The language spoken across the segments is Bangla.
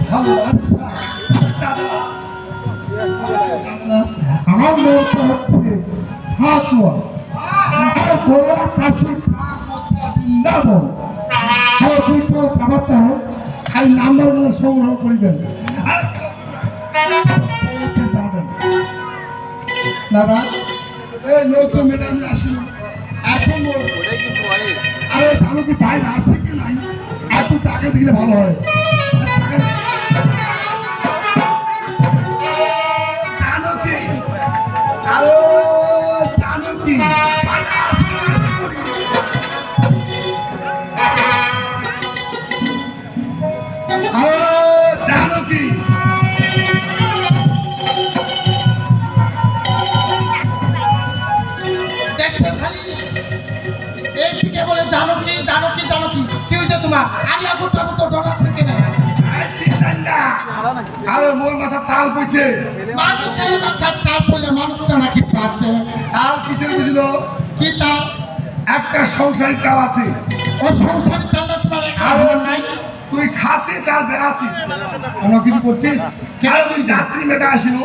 ভালোবাসা আমার বলতে হচ্ছে ছাতুয়া আমার বইয়ের পাশে বৃন্দাবন খাবার খালি নাম্বারগুলো সংগ্রহ করিবেন দাদা এই নতুন ম্যাডাম আসিল এখন আরে জানো কি বাইরে আসছে কি নাই একটু টাকা দিলে ভালো হয় জানো কি আরে জানো কি জানো কি দেখছেন খালি এইদিকে বলে জানো কি জানো কি জানো কি কি হয়েছে তোমার আরিয়া গোটার মতো ডরা থেকে না আরে মোর মাথা তাল পড়ছে মানুষের মাথার তাল পড়লে মানুষটা নাকি পাচ্ছে তাল কিসের বুঝলো কি তাল একটা সংসারী তাল আছে ও সংসারী তালটা তোমার আরো নাই তুই খাচ্ছিস আর বেড়াচ্ছিস কোনো কিছু করছিস আরে তুই যাত্রী মেটা আসিল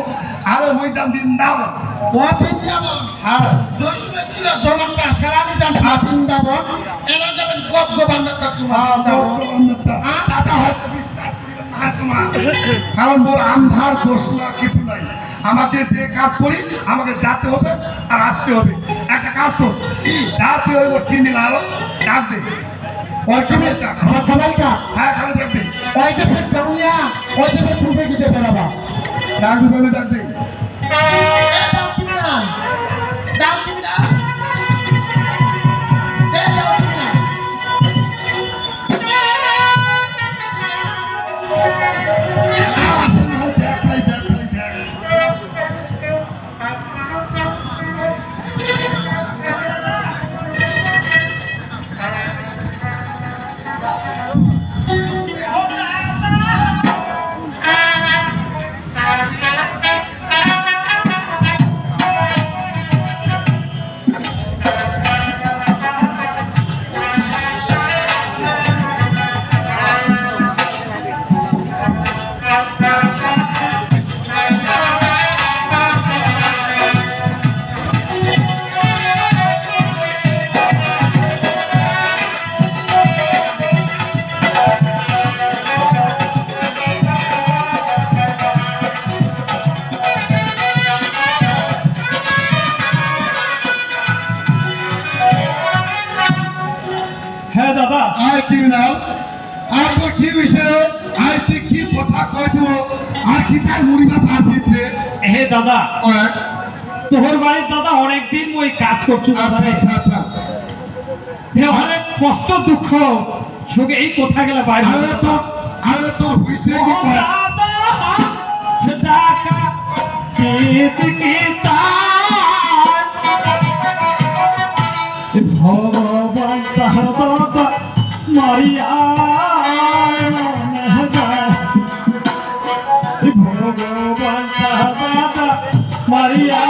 আরো মই যাম বৃন্দাবন ও বৃন্দাবন হ্যাঁ জয়সূরে ছিল জনকটা সেরানি যান বৃন্দাবন এরা যাবেন গপ্পবান্নটা কারণ মোর আন্ধার দোষ না কিছু নাই আমাকে যে কাজ করি আমাকে যেতে হবে আর আসতে হবে একটা কাজ কর যাতে হইব কি মিলা আলো ডাক দে ওই খাবারটা হ্যাঁ খাবার ডাক দে ওই যে ফের কাউনিয়া ওই যে ফের পূর্বে গিয়ে বেড়াবা ডাক দে ডাক দে দাও কিনা দাও কিনা দাও কিনা হ্যাঁ দাদা আয় ক্রিমিনাল আর তোর কি হইছে আয় তুই কি কথা কইছো আর কি তাই মুড়ি মাছ আসিস রে হে দাদা ওই তোর বাড়ির দাদা অনেকদিন ওই কাজ করছো দাদা আচ্ছা আচ্ছা হে অনেক কষ্ট দুঃখ চোখে এই কোথা গেলে বাইরে আরে তোর হইছে কি ও কয় দাদা টাকা চিত কি ভগবান দাদা মারিয়া ভগবান দাদা মারিয়া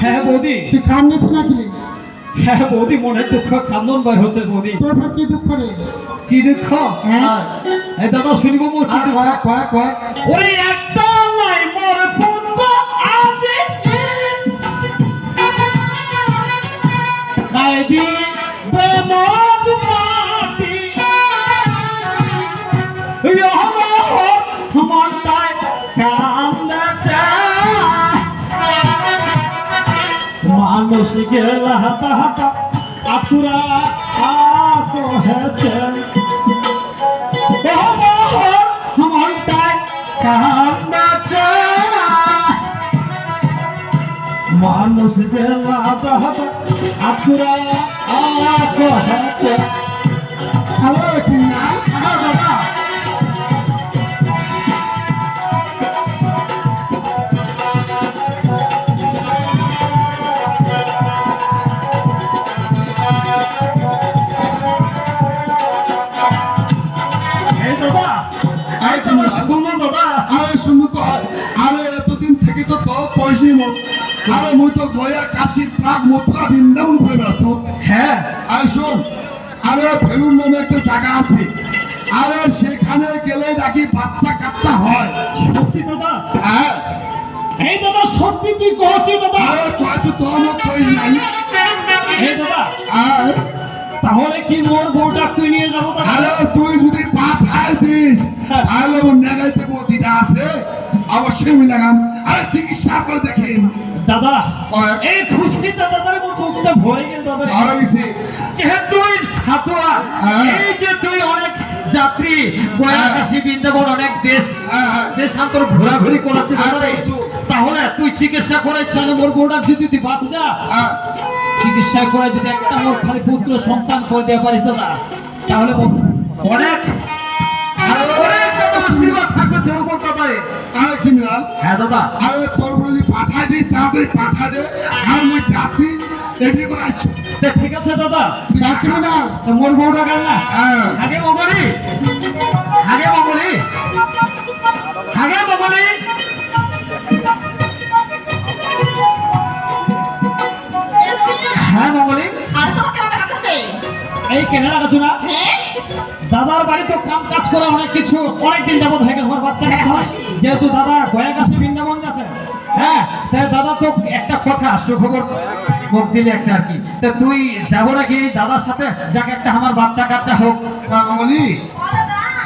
হ্যাঁ বৌদি তুই কান্দিস নাকি হ্যাঁ বৌদি মনে দুঃখ কান্দন বার হচ্ছে বৌদি তোর কি দুঃখ রে কি দুঃখ এই দাদা শুনিব মোর কি দুঃখ ওরে একটা নাই মোর পুত্র আছে কাইদি বমদ মাটি আমার তাই কান্দাছে মানুষ গেলা হাতা হাতা আপুরা আতো হয়েছে আমার তাই কান্দাছে মানুষ গেলা হাতা হাতা আপুরা আতো হয়েছে আমার কি না আমার বাবা আরে দাদা শুনো দাদা, আরে শুনু তো হয়। আরে এতদিন থেকে তো পয়সা মত আরে মুই তো গয়া কাশী প্রাগ মথুরা বৃন্দাবন ঘুরে বেড়াচ্ছ। হ্যাঁ আরে শোন, আরে ভেলুর নামে একটা জায়গা আছে, আরে সেখানে গেলে নাকি বাচ্চা কাচ্চা হয়। সত্যি দাদা? হ্যাঁ এই দাদা সত্যি তুই কহছি দাদা? আরে কয়েছে তো আমার কই নাই। এই দাদা আর তাহলে কি মোর বউটা তুই নিয়ে যাবো দাদা? আরে তুই যদি পাঠাই দিস তাহলে ওর নেগাইতে দিদা আছে, অবশ্যই আমি লাগাম। আরে চিকিৎসা করে দেখেন দাদা কয়। এই খুশকিতে দাদারে মোর বুকটা ভরে গেল দাদারে। আরো গেছে যেহেতু তুই ছাতুয়া, হ্যাঁ। এই যে তুই অনেক যাত্রী গয়া হ্যাঁ। কাশী বৃন্দাবন অনেক হ্যাঁ, হ্যাঁ। দেশান্তর ঘোরাঘুরি করেছে হ্যাঁ, দাদারে, করেছো। তাহলে তুই চিকিৎসা করে তাহলে মোর বউটা যদি তুই বাচ্চা হ্যাঁ চিকিৎসা করে যদি একটা মোর খালি পুত্র সন্তান করে দেওয়া পারিস দাদা, তাহলে অনেক আর অনেক দাদা আশীর্বাদ থাকবে তোর উপর দাদারে। আরে কিনাল হ্যাঁ দাদা আরে তোর বলে যদি পাঠাই দিস তাড়াতাড়ি পাঠা দে। আর ওই যাত্রী রেডি করে আসছো। তা ঠিক আছে দাদা, যাত্রী না তো মোর বউটা গেল না হ্যাঁ আগে মগরি, আগে মগরি, আগে মগরি। হ্যাঁ মগরি, আরে তোমার কেন টাকা চাইতে? এই কেনাডা কাছু না হ্যাঁ দাদার বাড়িতে কাম কাজ করে অনেক কিছু অনেকদিন যাবত হয়ে গেল আমার বাচ্চা হ্যাঁ, কাচ্চা হয়। খুশি। যেহেতু দাদা গয়া কাশী বৃন্দাবন গেছে, হ্যাঁ তাই দাদা তো একটা কথা সুখবর মুখ দিলে একটা আর কি, তা তুই যাবো নাকি দাদার সাথে, যাকে একটা আমার বাচ্চা কাচ্চা হোক। কামলি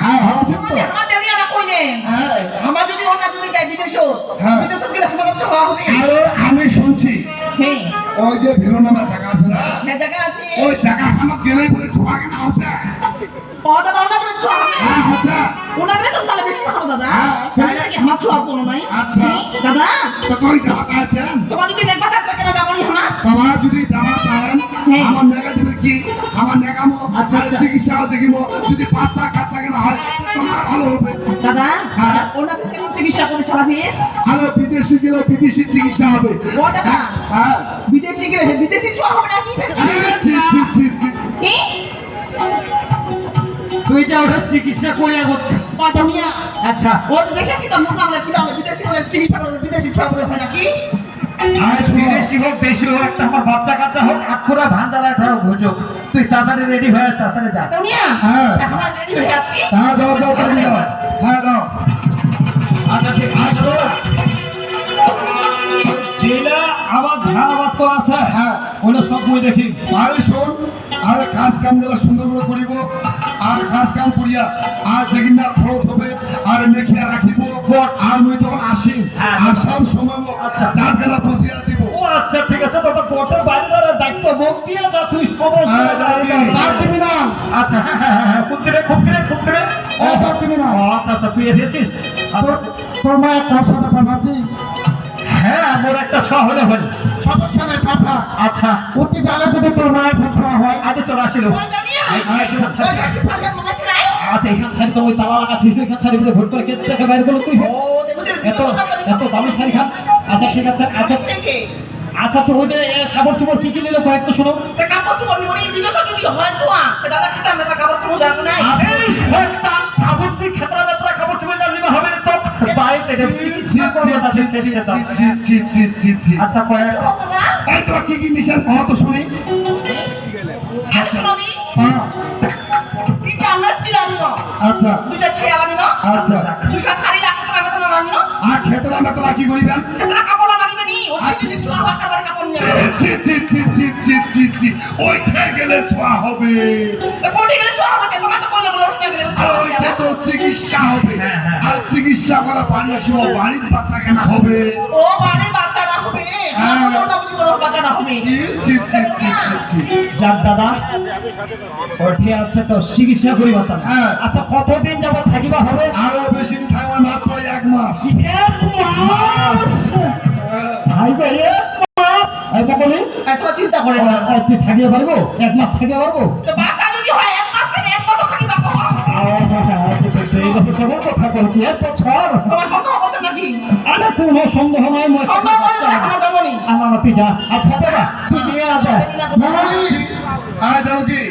হ্যাঁ ভালো আছেন তো? আমার দেউলিয়াটা কইলেন হ্যাঁ আমরা যদি অন্য যদি যাই বিদেশে হ্যাঁ। বিদেশে গেলে আমার বাচ্চা হবে। আরে আমি শুনছি হ্যাঁ ওই যে ভেলো নামা জায়গা আছে না, হ্যাঁ জায়গা আছে। ওই জায়গা আমার গেলেই বলে ছোঁয়া কেনা হচ্ছে। ও দাদা ওটা বলে ছোঁয়া হবে। হ্যাঁ হচ্ছে। ওটা গেলে তো তাহলে বেশি ভালো দাদা। হ্যাঁ। ওটা কি আমার ছোঁয়া কোনো নাই? আচ্ছা। দাদা তো কই যাওয়া চাইছেন? তোমার যদি নেক বাজার থেকে না যাবো নি না? তোমার যদি জামা চান হ্যাঁ। আমার নেগা দিবে কি আমার নেগামো আচ্ছা, আর আচ্ছা। চিকিৎসাও দেখিব, যদি বাচ্চা কাচ্চা কেনা হয় তোমার ভালো হবে। দাদা হ্যাঁ। ওনাকে কেমন চিকিৎসা করে চালাবি? আর বিদেশি গেলে বিদেশি চিকিৎসা হবে। ও দাদা হ্যাঁ বিদেশি গেলে বিদেশি ছোঁয়া হবে নাকি? হ্যাঁ, জি, জি, জি, জি। কি? তুই যা ওটা চিকিৎসা করিয়া করতে। ও দুনিয়া আচ্ছা ও তো দেখেছি তো মুখ আমরা কি তাহলে বিদেশি বলে চিকিৎসা করে বিদেশি ছোঁয়া করে হয় নাকি? আর বিদেশি হোক বেশি হোক একটা আমার বাচ্চা কাচ্চা হোক আখুরা ধান জ্বালায় খাও বুঝো, তুই তাড়াতাড়ি রেডি হয়ে তাড়াতাড়ি যা। দুনিয়া হ্যাঁ। এখন আমরা রেডি হয়ে যাচ্ছি। হ্যাঁ যাও যাও তাড়াতাড়ি যাও। হ্যাঁ যাও। আচ্ছা ঠিক আছে জেলা আবার ধান আবাদ করা আছে, হ্যাঁ। ওগুলো সব বই দেখি। আরে শোন, আরে কাজ কাম গুলো সুন্দর করে করিব, আর কাজ কাম করিয়া আর যেদিন না খরচ হবে আর মেখিয়া রাখিব, আর মুই যখন আসি হ্যাঁ। আসার সময় আচ্ছা। চার বেলা বুঝিয়া দিব। ও আচ্ছা ঠিক আছে দাদা, কোর্টের বাইরে দায়িত্ব মুখ দিয়ে যা, তুই সমস্যা হ্যাঁ, যাও কি? তার দিবি না। আচ্ছা হ্যাঁ হ্যাঁ হ্যাঁ হ্যাঁ খুব দিলে খুব দিলে খুব দিলে ও, তার দিবি না। আচ্ছা আচ্ছা তুই এসেছিস আচ্ছা, তোর মায়ের তোর সাথে পাঠাচ্ছি। হ্যাঁ মোর একটা ছ হলে হল। সমস্যা নেই, পাঠা। আচ্ছা অতি তাহলে যদি তোর মায়ের ছোঁয়া হয়। আগে চলে আসিল। ও দুনিয়া ও যাচ্ছি সরকার মনে আছে না? আচ্ছা এখান ছাড়ি তো ওই তালা লাগা ছিস, এখান ছাড়ি ভিতরে ভোট করে কেটে থেকে বাইরে করলো তুই। ও দেখো যে এত এত দামি শাড়ি খান। আচ্ছা ঠিক আছে আচ্ছা আচ্ছা তো ওই যে কাপড় চোপড় কি কি নিলো কয়েকটা শোনো। তা কাপড় চোপড় নিবো নি বিদেশে যদি হয় ছোঁয়া তা দাদা খেতে আমরা কাপড় চোপড় যাবো না। এই শয়তান, কাপড় তুই খেতরা বেতরা কাপড় চোপড় না নিলে হবে না তো বাইরে থেকে চিকিৎসা করবে না সে শেষে দাও। আচ্ছা কয়েক ও দাদা এই তোরা কি কি নিশান কহ তো শুনি। আগে শোনো দি হ্যাঁ, তিনটা আমরা স্কিল আনিব, আচ্ছা দুইটা ছায়া আনিব, আচ্ছা। দুইটা শাড়ি রাখতে তো আমরা তো আনিব, আর খেতরা না তোরা কি করিবেন? সেটা কাপড় আনিবে নি ও যদি ছোঁয়া হয় কাপড় কাপড় নিয়ে ওইটা গেলে ছোঁয়া হবে। কোটি গেলে ছোঁয়া হবে তোমার তো কইলে বলো না গেলে ছোঁয়া হবে ওইটা তোর চিকিৎসা হবে। হ্যাঁ, হ্যাঁ। আর চিকিৎসা করা বাড়ি আসিব, বাড়ির বাচ্চা কেনা হবে। ও বাড়ির বাচ্চাটা হবে হ্যাঁ। ওটা বলি বড় বাচ্চাটা হবে। যাক দাদা ওঠে আছে তো চিকিৎসা করি বাতাম। হ্যাঁ। আচ্ছা কতদিন যাবত থাকিবা হবে? আরো বেশি দিন থাকবে, মাত্র 1 মাস। এক মাস। ভাই ভাই এক মাস। এই বলি এত চিন্তা করে না তুই থাকিয়ে পারবো? এক মাস থাকিয়ে পারবো? তো বাচ্চা যদি হয় এক মাস কেন এক বছর থাকিবা তো সেই কেমন কথা বলছি, এক বছর। তোমার সন্দেহ করছে নাকি? আরে কোনো সন্দেহ নাই, মই সন্দেহ করে তো এখনো যাবনি। আমার তুই যা। আচ্ছা দাদা তুই নিয়ে আসা। জানো কি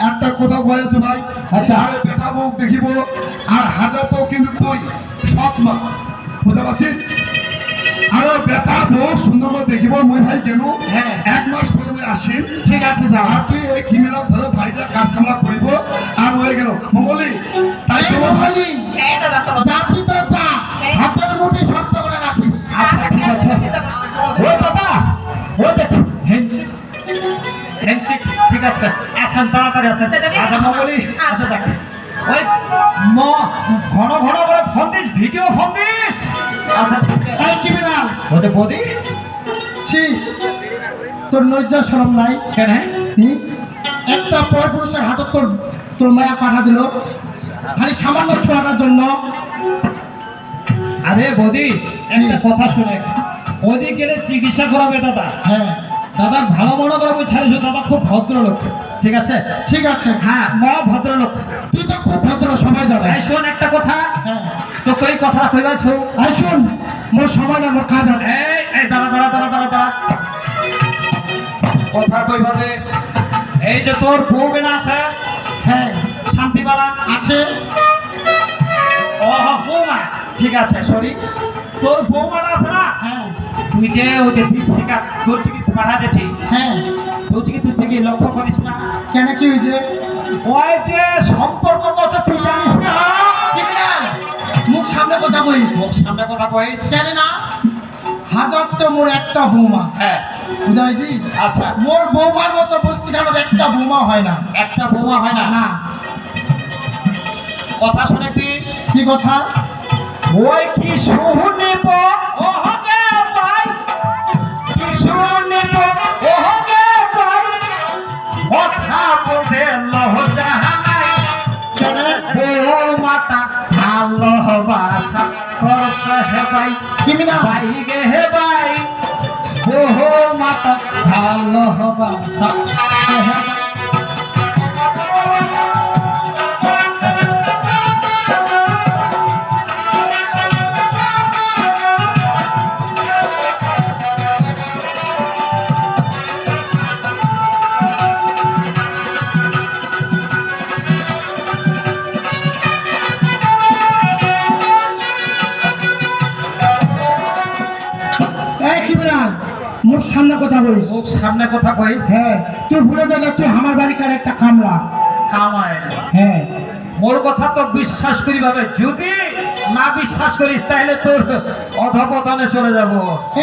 একটা কথা বলেছে ভাই, আচ্ছা। আর ওই বেটা বউ দেখিব আর হাজার তো কিন্তু তুই সৎ মা বুঝতে পারছিস আর ওই বেটা বউ সুন্দর করে দেখিব মুই ভাই কেন হ্যাঁ। 1 মাস পরে মুই আসিম ঠিক আছে যাও আর তুই এই কিমিলা ধরে ভাইটা কাজ কামলা করিব আর হয়ে গেল মঙ্গলি তাই এই তোমার ভাই বলি, যাচ্ছি তো যা, হাতের মুঠি শক্ত করে রাখিস। আচ্ছা ঠিক আছে ও দাদা ও দেখো হ্যান্ডশেক হ্যান্ডশেক ঠিক আছে আসেন তাড়াতাড়ি আসেন আচ্ছা মঙ্গলি আচ্ছা দেখ ওই ঘন ঘন করে phone this video phone this আচ্ছা এই কি বিড়াল, ওতে বদি ছি, তোর লজ্জা শরম নাই? কেন হুম? একটা পরপুরুষের হাতে তোর তোর মায়া পাঠা দিল খালি সামান্য ছোঁয়াটার জন্য। আরে বদি একটা কথা শুনে ওদি গেলে চিকিৎসা করাবে দাদা হ্যাঁ দাদা ভালো মনে করে বই ছাড়িস দাদা খুব ভদ্রলোক ঠিক আছে ঠিক আছে, হ্যাঁ ভদ্রলোক তুই তো খুব ভদ্র, সবাই জানে। এই শোন একটা কথা হ্যাঁ তো কই কথা কইবার ছো এই শুন, মোর সময় না, মোর কাজ আছে। এই দাঁড়া কথা কইবা দে এই যে তোর বউ বেনা আছে হ্যাঁ শান্তিবালা আছে, ও বৌমা ঠিক আছে সরি তোর বৌমাটা আছে না হ্যাঁ তুই যে ওই যে দীপশিকা তোর চিকিৎসা পাঠা দিয়েছি হ্যাঁ। তোর চিকিৎসা থেকে লক্ষ্য করিস না কেন কি হয়েছে? ওই যে সম্পর্ক করছে তুই জানিস না কি বিড়াল, মুখ সামনে কথা কইস। মুখ সামনে কথা কইস কেন না, হাজার তো মোর একটা বৌমা, হ্যাঁ বুঝাইছি? আচ্ছা মোর বৌমার মতো বস্তি খানোর একটা বৌমা হয় না। একটা বৌমা হয় না না, কথা শুনে তুই কি কথা? ওই কি শুনিব ও হবে ভাই কি শুনিব ও হবে ভাই কথা বলে লহ জাহানাই বউ মাতা ভালোবাসা করতে হে ভাই কি বিড়াল, ভাই গে হে ভাই বউ মাতা ভালোবাসা করতে হে ভাই এই কি বিড়াল, মুখ সামনে কথা কইস। মুখ সামনে কথা কইস হ্যাঁ, তুই ভুলে যাবে তুই আমার বাড়িকার একটা কামলা। কামায় হ্যাঁ মোর কথা তো বিশ্বাস করি ভাবে যদি না বিশ্বাস করিস তাহলে তোর অধপতনে চলে যাব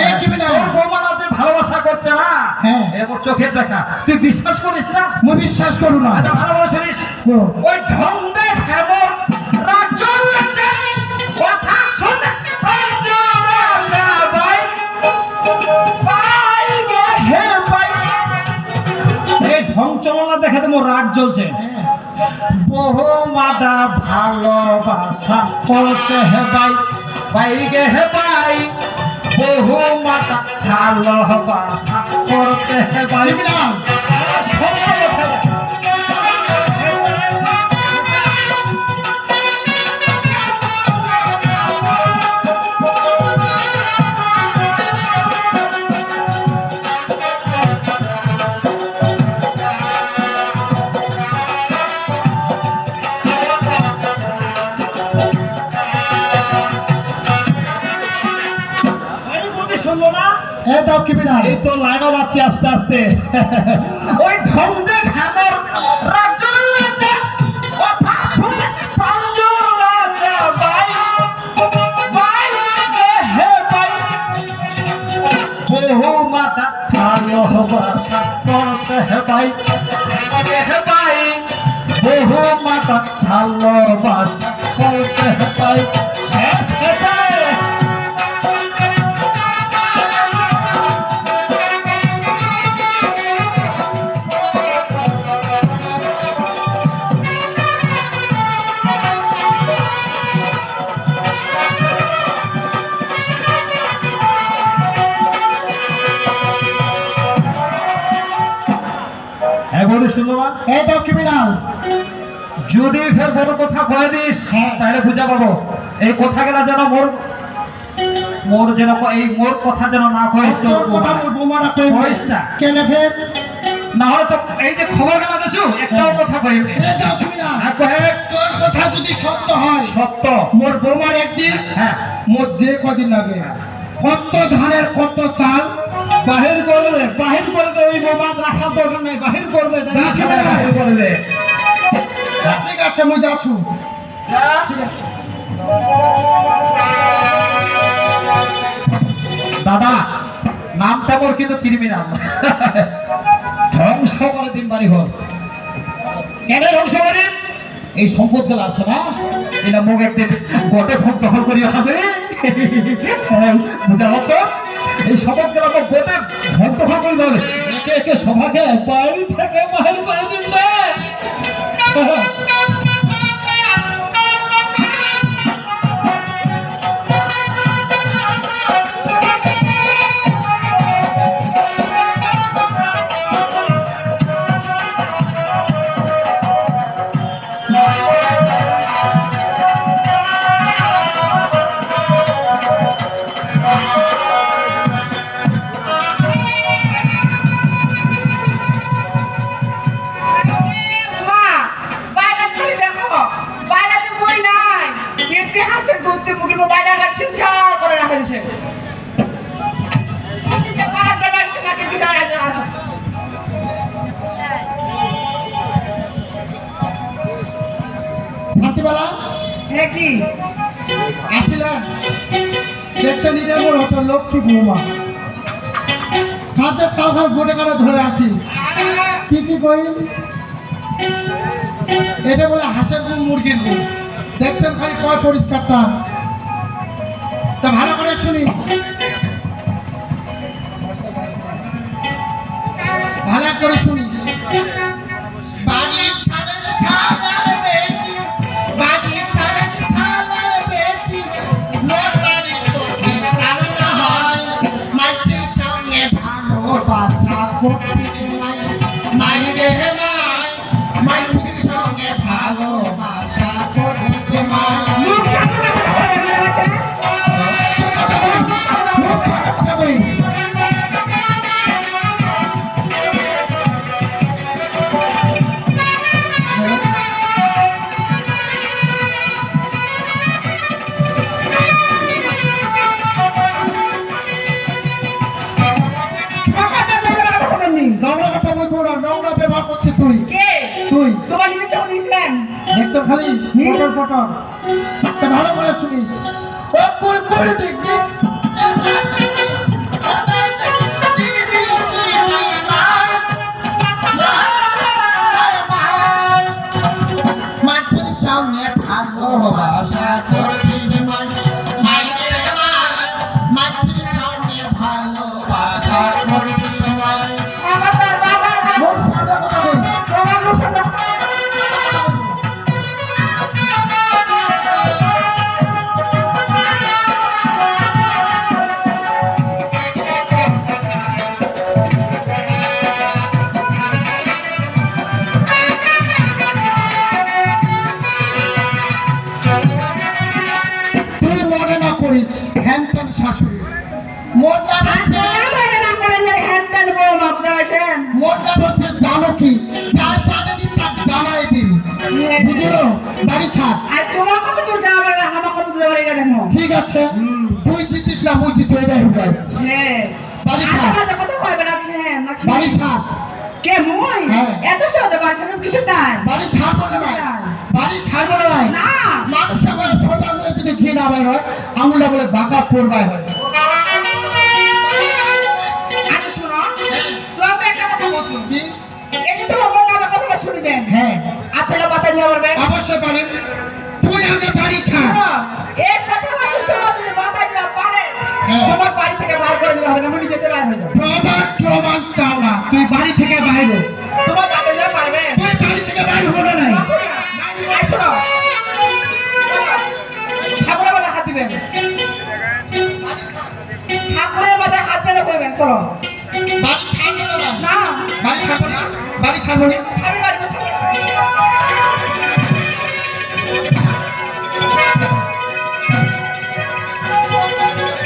এই কি বিনা? তোর বৌমানা যে ভালোবাসা করছে না হ্যাঁ। এরপর চোখের দেখা তুই বিশ্বাস করিস না মুই বিশ্বাস করু না। আচ্ছা ভালোবাসিস ও, ওই ঢঙ্গে হেমর রাজন কাছে কথা শুনে ভালোবাসা ভাই ভাই গে হে ভাই এই ঢং চমলা দেখাতে মোর রাগ জ্বলছে হ্যাঁ। বহু মাদা ভালোবাসা করছে হে ভাই ভাই গে হে ভাই বহু মাদা ভালোবাসা করছে হে ভাই কি বিড়াল, শুনলো না এ দাও কি বিড়াল, এই তো লাইনও পাচ্ছি আস্তে আস্তে ওই ঢঙ্গে ঘামের রাজন আছে কথা শুনে পাঞ্জুর আছে ভাই ভাই গে হে ভাই বহু মাতা ভালোবাসা করতে হে ভাই গে হে ভাই বহু মাতা ভালোবাসা করতে হে ভাই বলে শুনলো না এ দাও কি বিড়াল, যদি ফের বড় কথা কয়ে দিস হ্যাঁ। তাহলে বুঝা পাবো এই কথা গেলা যেন মোর মোর যেন এই মোর কথা যেন না কইস তোর কথা মোর বৌমারা কই কইস না কেন ফের? না হলে তো এই যে খবর গেলা দেছো একটাও কথা কইবে এটা তুমি না আর কহে তোর কথা যদি সত্য হয় সত্য মোর বৌমার একদিন হ্যাঁ মোর যে কদিন লাগে কত ধানের কত চাল বাহির করে দে ওই মোবাইল রাখার দরকার নাই বাহির করবে বাহির করে দে ঠিক আছে মুই যাচ্ছু ঠিক আছে দাদা নামটা মোর কিন্তু ক্রিমিনাল ধ্বংস করে দিন বাড়ি ঘর কেন ধ্বংস করে এই সম্পদ গুলো আছে না এটা মুখ একদিন গোটে ফোন দখল করি হবে বুঝা পাচ্ছ এই সম্পদ গুলো গোটে ফোন দখল করি হবে একে একে সভাকে বাড়ি থেকে বাহির করে দিন মা বাইরে খালি দেখো বাইরেতে বই নাই ইতিহাসের গদ্যে মুখের বাইরে রাখছেন ছাড় করে রাখা দিছে শান্তিবেলা হ্যাঁ কি আসিলেন দেখছেন এটা মোর হতো লক্ষ্মী বৌমা কাজের কালখান গোটে কাটা ধরে আসি কি কি কই এটা বলে হাঁসের গু মুরগির গু দেখছেন খালি কয় পরিষ্কারটা তা ভালো করে শুনিস ভালো করে শুনিস বাড়ি ছাড়েন শালার বেটি বাড়ি ছাড়েন শালার বেটি লোক বাড়ি তো বিস্তার না হয় মাছের সামনে ভালোবাসা করছি নাই নাই রে নাই মাছের সঙ্গে ভালোবাসা করছি নাই মুখ সামনে নোংরা কথা বলবো না নোংরা ব্যবহার করছিস তুই কে তুই তোমার নিজে চোখ দিয়েছিলেন দেখছো খালি পটর পটর তা ভালো করে শুনিস ও কুল কুল টিক টিক মাছের সঙ্গে ভালোবাসা করছি মাছের সঙ্গে ভালোবাসা করছি আমার তার বাবা মোর সামনে কথা বল তোমার মুখ সামনে তুই মনে না করিস হ্যান ত্যান শাশুড়ি মোর নাম হচ্ছে মনে না করেন যে হ্যান ত্যান বউ মাপ দেওয়াছেন মোর নাম হচ্ছে জানকী যার জানেনি তার জানাই দিন বুঝলো বাড়ি ছাড় আজ তোমার কত দূর যাওয়া পারবে আমার কত দূর যাওয়ার এটা দেখো ঠিক আছে তুই জিতিস না মুই জিতু এটাই হবে হ্যাঁ বাড়ি ছাড় আচ্ছা কত ভয় বেড়াচ্ছেন নাকি বাড়ি ছাড় কে মই হ্যাঁ। এত সহজে বাড়ছে না কিছু তাই বাড়ি ছাড়বো না বাড়ি ছাড়বো না না মানুষের বলে সোজা আঙুলে যদি ঘি না বের হয় আঙুলটা বলে বাঁকা পড়বাই হয় আচ্ছা শোনো তুমি একটা কথা বলছো কি? এই যে তোমার বন্ধু আমার কথাটা শুনে দেন হ্যাঁ আচ্ছা এটা বাতাস দিতে পারবে অবশ্যই পারেন তুই আগে বাড়ি ছাড় এই কথা বলছো শোনো যদি বাতাস দিতে পারে হ্যাঁ। তোমার বাড়ি থেকে বার করে দিতে হবে না আমি যেতে বাইরে হয়ে যাবো প্রমাণ চাও না তুই বাড়ি থেকে বাইরে তোমার বাতাস দিতে পারবে তুই বাড়ি থেকে বাইরে হলো নাই আয় শোনো ঠাকুরের মাথায় হাত দিবেন ঠাকুরের মাথায় হাত দিলে করবেন চলো বাড়ি ছাড়বো না না বাড়ি ছাড়বো না বাড়ি ছাড়বো না স্বামী বাড়ি বসে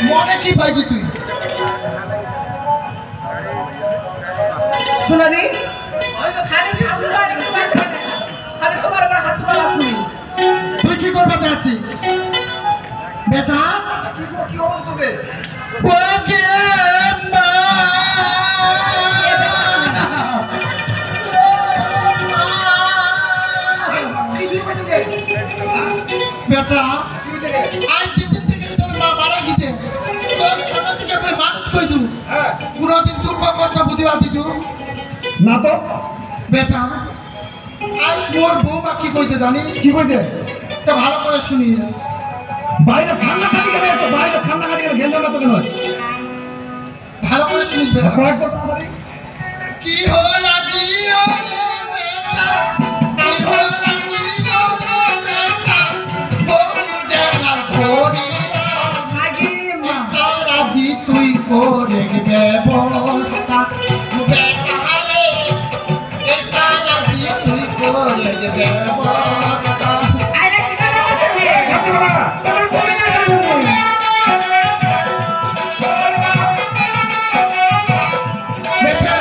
মনে কি পাইছি তুই শোনা দি ওই তো খালি শাশুড়ি হয় নাকি তোমার ছেলে? খালি তোমার উপর হাত তোলা শুনি। তুই কি করতে চাচ্ছিস বেটা? কি হবে তোকে? ওকে মা বেটা, আজ যেদিন থেকে তোর মা মারা গেছে, তোর ছোট থেকে তুই মানুষ কইছু, কোনোদিন দুঃখ কষ্ট বুঝিবা দিছু না তো বেটা? আজ মোর বৌমা কি কইছে জানিস? কি কইছে? তো ভালো করে শুনিস। বাইরে ঠান্ডা খাটি কেন এত? বাইরে ঠান্ডা খাটি কেন? গেঞ্জার মতো কেন? ভালো করে শুনিস বেটা। কয়েক কথা বলি। কি হল জিও রে বেটা, কি হল জিও রে বেটা, বউ দেখার ঘরে মাগি মা। রাজি তুই করে ব্যবস্থা বেটা রে, এটা রাজি তুই করে ব্যবস্থা। আইলা কি করে বসে? তোমার বলে না শুনি। বেটা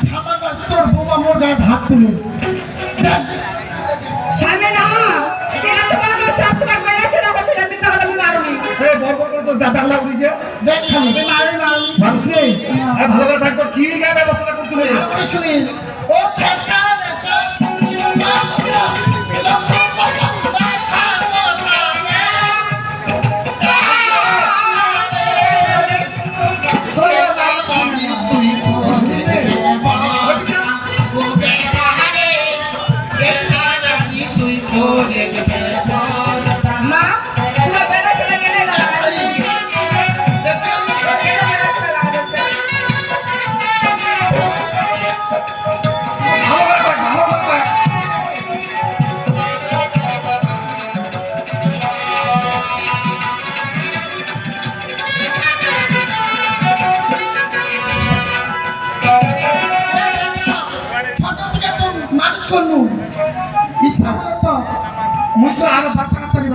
সামান্য তোর বোমা মোর গায়ে হাত তুলে দেখ। সামনে না। এরা তোমার কাছে সব তোমার বাইরে ছেলে বসে না মিথ্যা কথা মারুনি। এই বরবর করে তো দাদাগুলা উঠেছে। দেখ খালি মারুনি। মানুষ নেই। এই ভালো করে থাকতো কি গায়ে ব্যবস্থাটা করতে হবে? ভালো করে শুনিস। ও খেকা বেটা, তুই করে ব্যবস্থা ও বেটা রে, এটা রাজি তুই করে ব্যবস্থা। মা, তোমার বাইরে ছেলে গেলে না। ভালো করে থাক, ভালো করে থাক। ছোট থেকে তো মানুষ করলু, ইচ্ছা হলো তো মুই তো আরো বাচ্চা কাচ্চা নিব।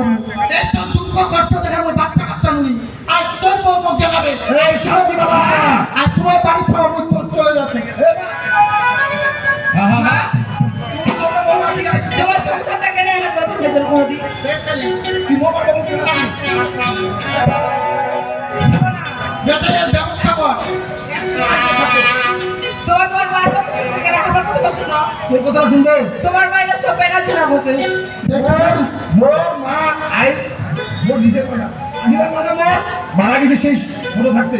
এত দুঃখ কষ্ট দেখে মুই বাচ্চা কাচ্চা নুনি, আজ তোর বউ মুখ দেখাবে। এই শান্তি বাবা। আজ তোমার বাড়ি ছাড়া মুই তোর চলে যাচ্ছে। তোমার সংসারটা কেন আমার জন্য ভেজল কোদি? দেখ খালি তুই মোবাইল বন্ধ করে রাখবি। বেটা এর ব্যবস্থা কর। তোমার মার কথা শুনতে কেন আমার কথা শুনো? তোর কথা শুনবে? তোমার বাইরে সব বাইরে ছেলে বসে। মোর মা আই মোর নিজের কথা নিজের কথা মোর মারা গেছে সেই ছোট থাকতে।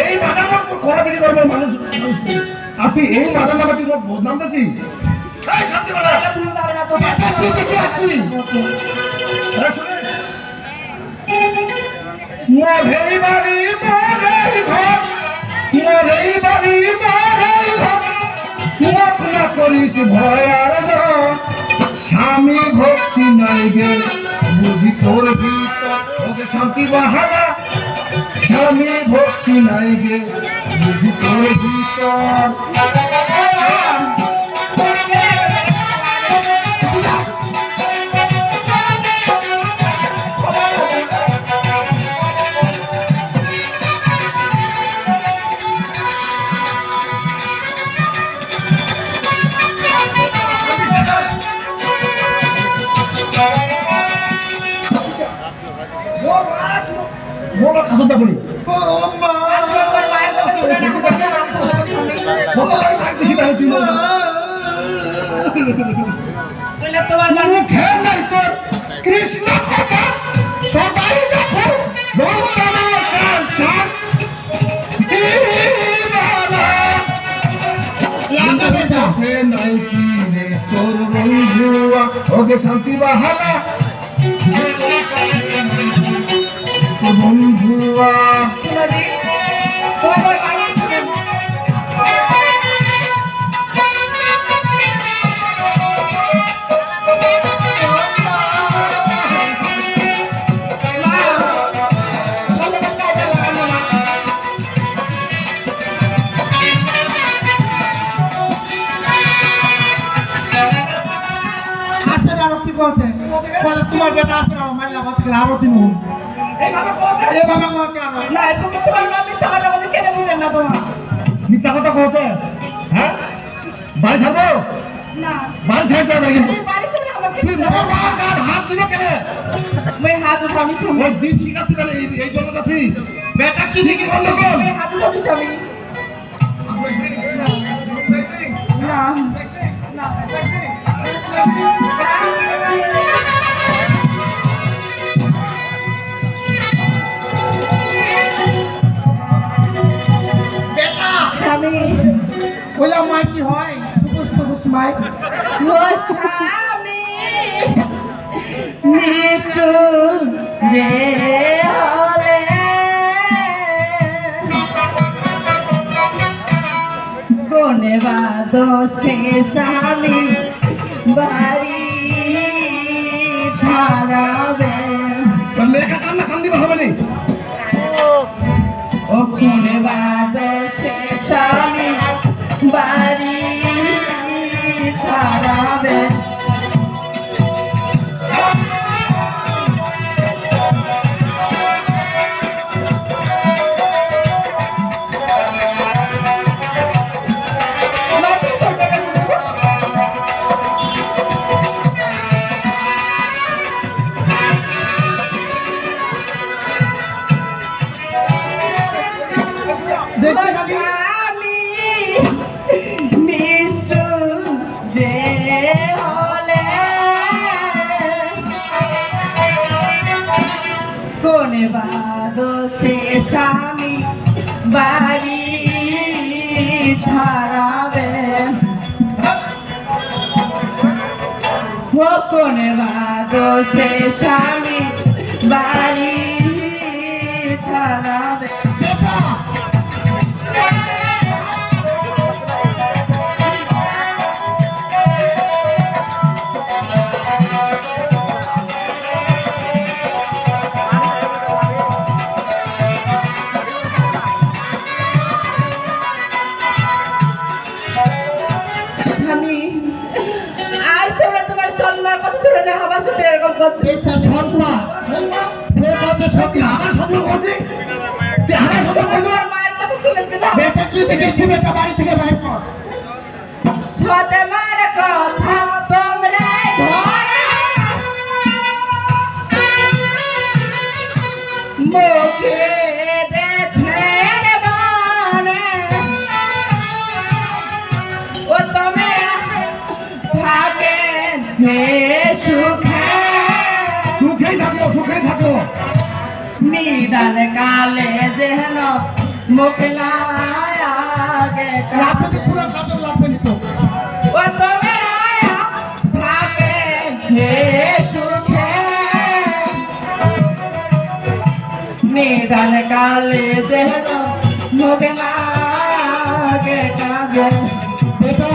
এই মাথা মোর খরাপিনি করবো মানুষ মানুষ করে। আর তুই এই মাথা নামা তুই মোর বদনাম দিচ্ছি? এই শান্তি বাবা। এটা ভুল ধারণা তোমার। তুই দেখে আছিস? এরা শুনে মোর এই বাড়ি মোর এই ঘর, মোর এই বাড়ি মোর এই ঘর, মোর না করিস ভয় আর ডর। স্বামী ভক্তি নাই গে বুঝি তোর ভিতর ওকে শান্তি বাহারা। স্বামী ভক্তি নাই গে বুঝি তোর ভিতর। মোর কাছে যাবনি ও মা, তোমার মায়ের কথা শুনে না আমার কথা শুনি। বাবা ভাই দিছি তাই তুই মোর বলে তোমার মা মুখে নাই তোর কৃষ্ণ কথা সবাই দেখো বলতানা কার দিবানা লাগা বেটা হে নাই কি রে তোর বন্ধুয়া ওকে শান্তি বাহালা তোর বন্ধুয়া শুনো দি তোমার মায়ের শুনে কছে কছে তোমার বেটা আছে না মাইলা বলছে আরো দিন এইভাবে বলছে এভাবে কছে আরো না তুমি তোমার মা মিথ্যা কথা বলছে কেটে বুঝেন না তোমার মিথ্যা কথা কহছে হ্যাঁ বাড়ি ছাড়বো না বাড়ি ছাড়তে হবে কিন্তু তুমি বাড়ি চলে আমাকে তুই বাবা মা কার হাত দিল কেন मैं हाथ उठानी स्वामी ওই দীপ শিখাতে গেলে এই জন্য যাচ্ছি বেটা কি দেখি मैं हाथ उठानी स्वामी ना ना বেটা स्वामी ওলা মাই কি হয় তুবুস মাই वो स्वामी निष्ठुर जे होले कोने बादो से स्वामी बारी छाड़ावे লেখা কান্না কান দিবা হবে নি ओ कोने बादो से स्वामी बारी छाड़ावे स्वामी निष्ठुर जे होले कोने बादो से स्वामी बारी छाड़ावे वो कोने बादो से स्वामी बारी छाड़ावे আমি আজ তোমরা তোমার সম্মান কত ধরে না আমার সাথে এরকম করছে এটা সম্মান কে কত সত্যি আমার সম্মান করছে তুই আমার সম্মান করলি তোমার মায়ের কথা শুনে দিলাম বেটা কি দেখেছি বেটা বাড়ি থেকে বাইর কর সতমার কথা তোমরা ধরে মুখে দেছেন বানে ও তোমরা থাকেন হে সুখে সুখেই থাকো নিদান কালে যেন মুখলা আগে লাভে তো পুরো কাতর লাভে নিত ও তোমরা থাকেন হে সুখে নিদান কালে যেন মুখলা আগে কাজে বেটা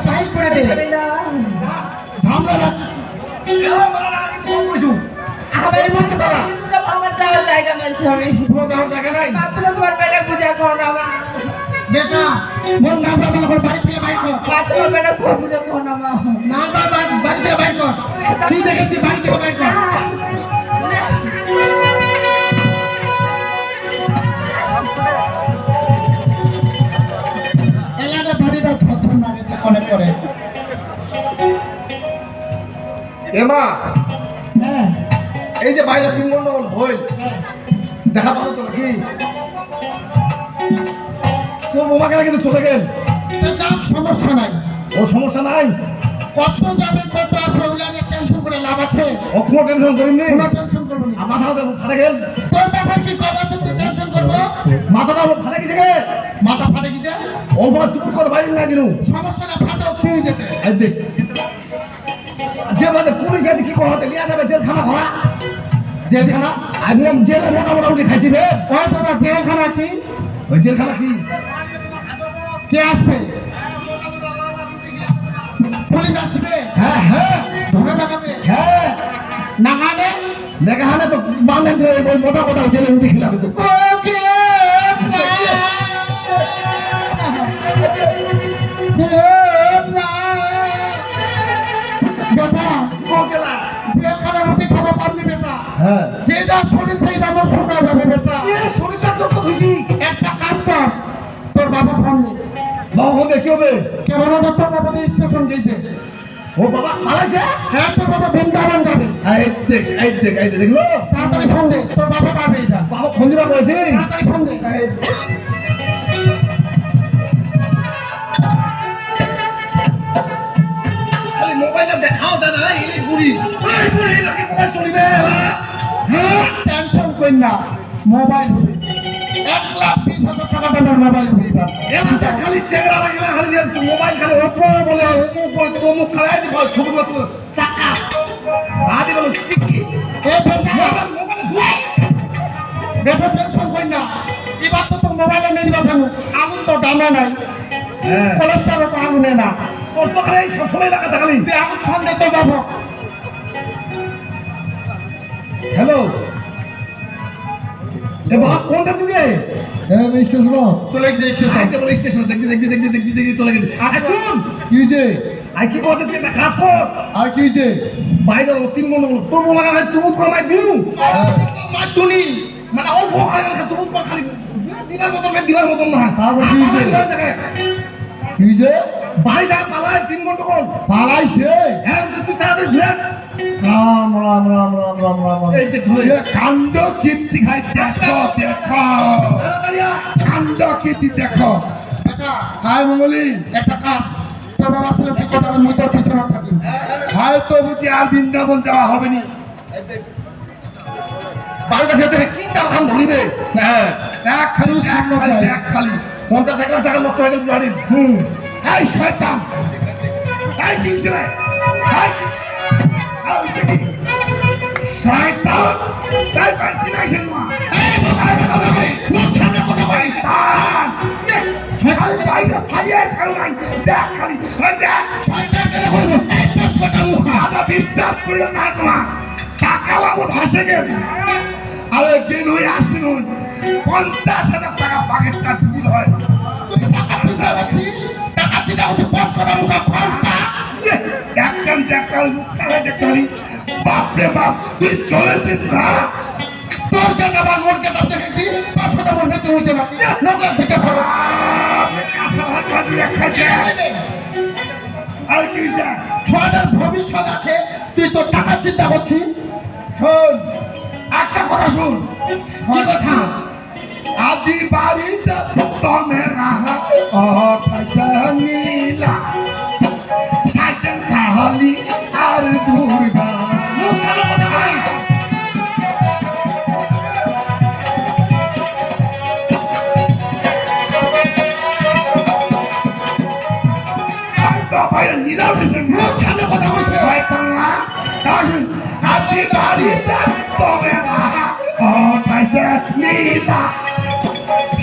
বাইর করে দে ঝামলা রাখিস আমার যাওয়ার জায়গা নাই স্বামী পুরো যাওয়ার জায়গা নাই মাত্র তোমার পেটে পূজা করো না আমার বেটা মন না বাবা করে বাড়ি থেকে বাইর কর মাত্র পেটে তোমার পূজা করো না মা না বাড়ি থেকে বাইর কর কি দেখেছি বাড়ি থেকে বাইর কর এলাকা বাড়িটা ছচ্ছন লাগেছে কনে করে এমা হ্যাঁ এই যে বাইরে তিন গন্ডগোল হই দেখা পাবো তো কি তোর বোমাকে কিন্তু চলে গেল যাক সমস্যা নাই ওর সমস্যা নাই কত যাবে কত আসবে ওগুলো নিয়ে টেনশন করে লাভ আছে ও কোনো টেনশন করিনি কোনো টেনশন করবো না মাথাটা ফাটে গেল তোর ব্যাপার কি করবো তুই টেনশন করবো মাথাটা ফাটে গেছে গে মাথা ফাটে গেছে ও বড় তুই করে বাইরে না দিনু সমস্যা না ফাটাও খেয়ে যেতে এই দেখ যে বাদে পুলিশ যদি কি কথা লিয়া যাবে জেলখানা ঘোরা জেলখানা আমি জেলে মোটামুটি খাইছি রে ওই দাদা জেলখানা কি ওই জেলখানা কি কে আসবে হ্যাঁ হ্যাঁ ধরে লাগাবে হ্যাঁ না মানে লেখা হানে তো বান্ধব মোটা মোটা জেলে উঠে খেলাবে তো ওকে বেটা কোকেলা যেখানে রুটি খাবো পারবি বেটা হ্যাঁ যেটা শরীর সেইটা আমার শুকা যাবে বেটা শরীরটা তো খুশি একটা কাজ কর তোর বাবা ফোন নে বাবা দেখি হবে কেন বাবা তোর বাবা স্টেশন গেছে ও বাবা পালাইছে হ্যাঁ তোর বাবা বৃন্দাবন যাবে এই দেখ দেখলো তাড়াতাড়ি ফোন দে তোর বাবা পারবে এটা বাবা ফোন দিবা বলেছে তাড়াতাড়ি ফোন দে খালি মোবাইলটা দেখাও যায় না এই বুড়ি লাগে মোবাইল চলিবে হ্যাঁ টেনশন কর না মোবাইল হবে 1,20,000 টাকা দামের মোবাইল হবে এটা এলাকা খালি চেংড়া লাগে না খালি মোবাইল খালি ওপো বলে অমুক বলে তমুক খালাই যে ছোট বড় চাকা আদি বলে চিকি এ বেটা মোবাইল বেটা টেনশন কর না এবার তো তোর মোবাইলে মেরে কেন আগুন তো দামে নাই হ্যাঁ কোলেস্টেরল তো আগুনে না তোর তো খালি সবসময় লাগাতে খালি তুই আগুন ফোন দে তোর বাবা হ্যালো এ বাবা কোনটা তুই স্টেশন চলে গেছে স্টেশন আইতে বলে স্টেশন দেখি চলে গেছে আসুন কি যে আই কি করতে তুই একটা কাজ কর আর কি যে বাইরে 3 মন তবু লাগা হয় তবু কমাই দিউ মাতুনি মানে অল্প খালি তবু খালি দিবার মতন না তারপর কি হইছে? কি যে বাড়ি থেকে পালায় 3 ঘন্টা কল পালাইছে হ্যাঁ তুই তাড়াতাড়ি ঘুরে রাম রাম রাম রাম রাম রাম এই যে ঘুরে এ কাণ্ড কীর্তি খাই দেখো দেখো তাড়াতাড়ি আয়। কাণ্ড কীর্তি দেখো হাই মঙ্গলি একটা কাজ তোর বাবা ছিল তুই কথা মিটার পিছনে থাকি হয়তো বুঝি আর বৃন্দাবন যাওয়া হবে না বাড়ির কাছে থেকে কি দাম ধরিবে হ্যাঁ এক খালি সামনে যাই এক খালি 50,000 টাকা নষ্ট হয়ে গেল বাড়ির এই শয়তান এই কি রে এই শয়তান তাই পারতি না সেনা এই মুখ সামনে কথা কই শয়তান বাইরে খাইয়ে ছাড়ো নাই দেখ খালি ওই দেখ শয়তান কেন কইবো এই পাঁচ কথা মুখ আদা বিশ্বাস করিও না তোমার টাকা লাবো ভাসে গেল আরে দিন হয়ে আসেন 50,000 টাকা পাকেটটা দিল হয় টাকা দিতে হচ্ছে টাকা দিতে হচ্ছে পাঁচ কথা মুখ ফালতা দেখছেন মুখটা দেখছালি বাপরে বাপ তুই চলেছিস না তোর কেন আবার মোর কেন দেখে কি 500 মোর বেঁচে হইতে নাকি নগদ থেকে ফেরত আর কি ছোয়াটার ভবিষ্যৎ আছে তুই তোর টাকার চিন্তা করছিস শোন একটা কথা শোন কি কথা আজি বাড়িটা তমে রাহা অঠাশা নীলা সাইকেল খালি আর দুর্গা মুসালা কথা বলিস বাইরে নীলাও দেশের মুসালা কথা বলছে ভাইতাল্লা আসুন আজি বাড়িটা তমে রাহা অঠাশা নীলা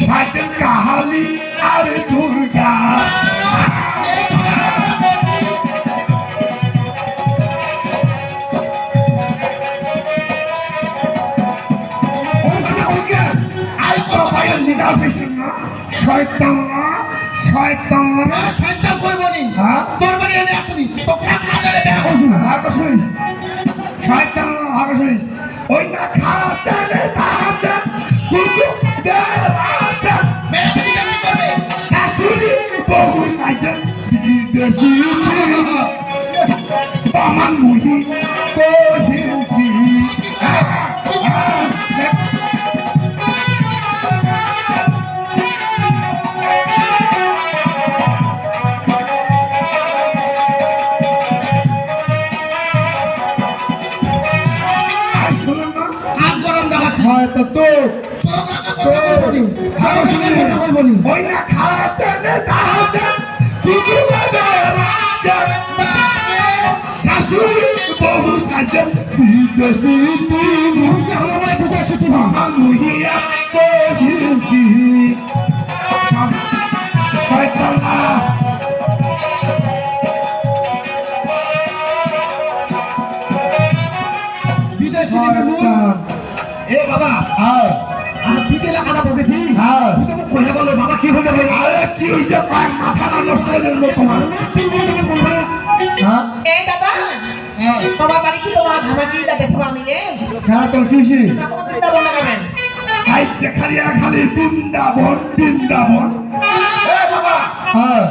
সাইকেল কাহালি আর দুর্গা শয়তান কইব নি তোর বাড়ি এনে আসুনি তো কাকারে বেয়া করছু না ভাগ শুনিস শয়তান ভাগ শুনিস ওই না খা চলে তাজা কুকু দেরাজা মেরে দিদি কি করবে শাশুড়ি বহু সাইজন বিদেশি তামান মুহি কোহিন্তি তো তো ওই না খাওয়া চলে তাজা কুকুর শাশুড়ি বহু সাজন বিদেশি আমার বিদেশি মুহিয়া কোহিন্তি বাবা হ্যাঁ আচ্ছা তুই যে এলাকাটা বকেছি হ্যাঁ। তুই তো মুখ খুলে বলো বাবা কি হয়ে যাবে আরে কি হয়েছে কয়েক মাথা না নষ্ট হয়ে গেল তোমার হ্যাঁ এই দাদা হ্যাঁ তোমার বাড়ি কি তোমার ভামাকি দাদা ফুয়া নিলেন হ্যাঁ তোর কি হয়েছে না তোমার বৃন্দাবন লাগাবেন খাইতে খালি আর খালি বৃন্দাবন বৃন্দাবন এ বাবা হ্যাঁ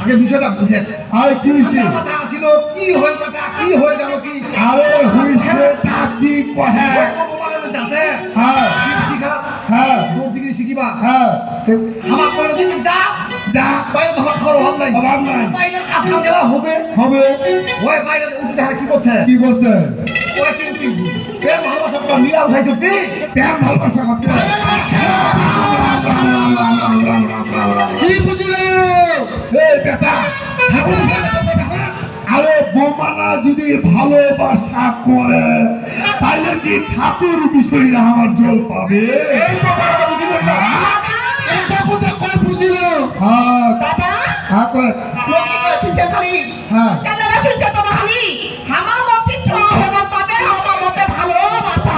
আগে বিষয়টা বুঝেন আরে কি হয়েছে কথা আসিল কি হল বেটা কি হয়ে যাবো কি আরে হয়েছে তা কি কহে মোবাইলে যাচ্ছে হ্যাঁ শিখা হ্যাঁ দর্জিগিরি শিখিবা হ্যাঁ আমার কইলো দিন যা যা বাইরে তোমার খাবার অভাব নাই অভাব নাই বাইরের কাজ কাম গেলা হবে হবে ওই বাইরে উঠতে তাহলে কি করছে কি করছে ওই কি প্রেম ভালোবাসা তোমার নীলা উঠাইছো কি প্রেম ভালোবাসা করছে কি বুঝলে এই বেটা আরে বোমানা যদি ভালোবাসা করে তাইলে কি ঠাকুর বিষয়টা আমার জল পাবে এটা কোথায় কই বুঝিল হ্যাঁ দাদা হ্যাঁ কয় লোক কি করে শুনছেন খালি হ্যাঁ দাদা শুনছে তোমার খালি আমার মতে ছোঁয়া হবার পাবে আমার মতে ভালোবাসা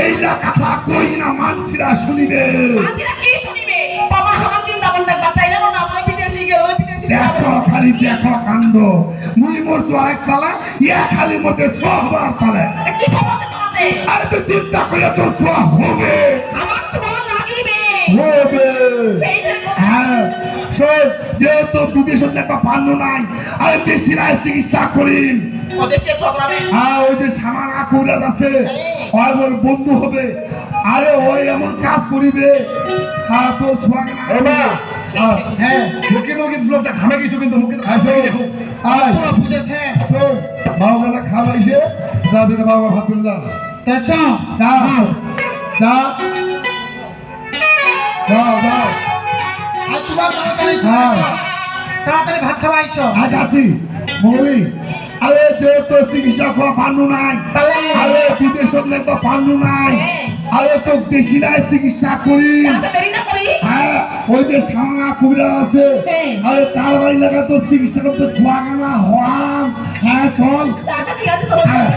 এই কথা কই না মানছিরা শুনিবে আজরা কি শুনিবে বাবা আমার বৃন্দাবন দেখবা চাইলে না আপনার বিদেশি গেল বিদেশি দেখো খালি দেখো কাণ্ড মুই মরছো আরেক তালা ইয়া খালি মরছে ছোয়াবার তালে কি ক্ষমতা তোমাদের আরে তুই চিন্তা করে তোর ছোয়া হবে আমার ছোঁয়া লাগিবে হবে সেইটার কথা হ্যাঁ শোন যেহেতু বিদেশের একটা পান্ন নাই আরে দেশিরায় চিকিৎসা করিম ওদেশে ছোকরাবে হ্যাঁ ওই যে সামান আকুরাত আছে ওই ওর বন্ধু হবে আরে ওই এমন কাজ করিবে হ্যাঁ তোর ছোয়াকে না হ্যাঁ মুখে মুখে ব্লকটা ঘামে কিছু কিন্তু মুখে আসো আয় তোরা বুঝেছে শোন বাবা খাওয়াইছে যা যেটা বাবা ভাত তুলে যা তেছ যা যা যাও যাও আর তোমার তাড়াতাড়ি হ্যাঁ তাড়াতাড়ি ভাত খাওয়া আইছো আজ আছি মৌলি আরে যেহেতু চিকিৎসা করা পান্নু নাই আরে বিদেশের নেতা পান্নু নাই আরে তো দেশিরায় চিকিৎসা করি দাদা দেরি না করি হ্যাঁ ওই যে সামনা কুবরা আছে আরে তার বাড়ি লাগা তোর চিকিৎসা করতে ছোয়াগানা হওয়াম হ্যাঁ চল দাদা ঠিক আছে তো হ্যাঁ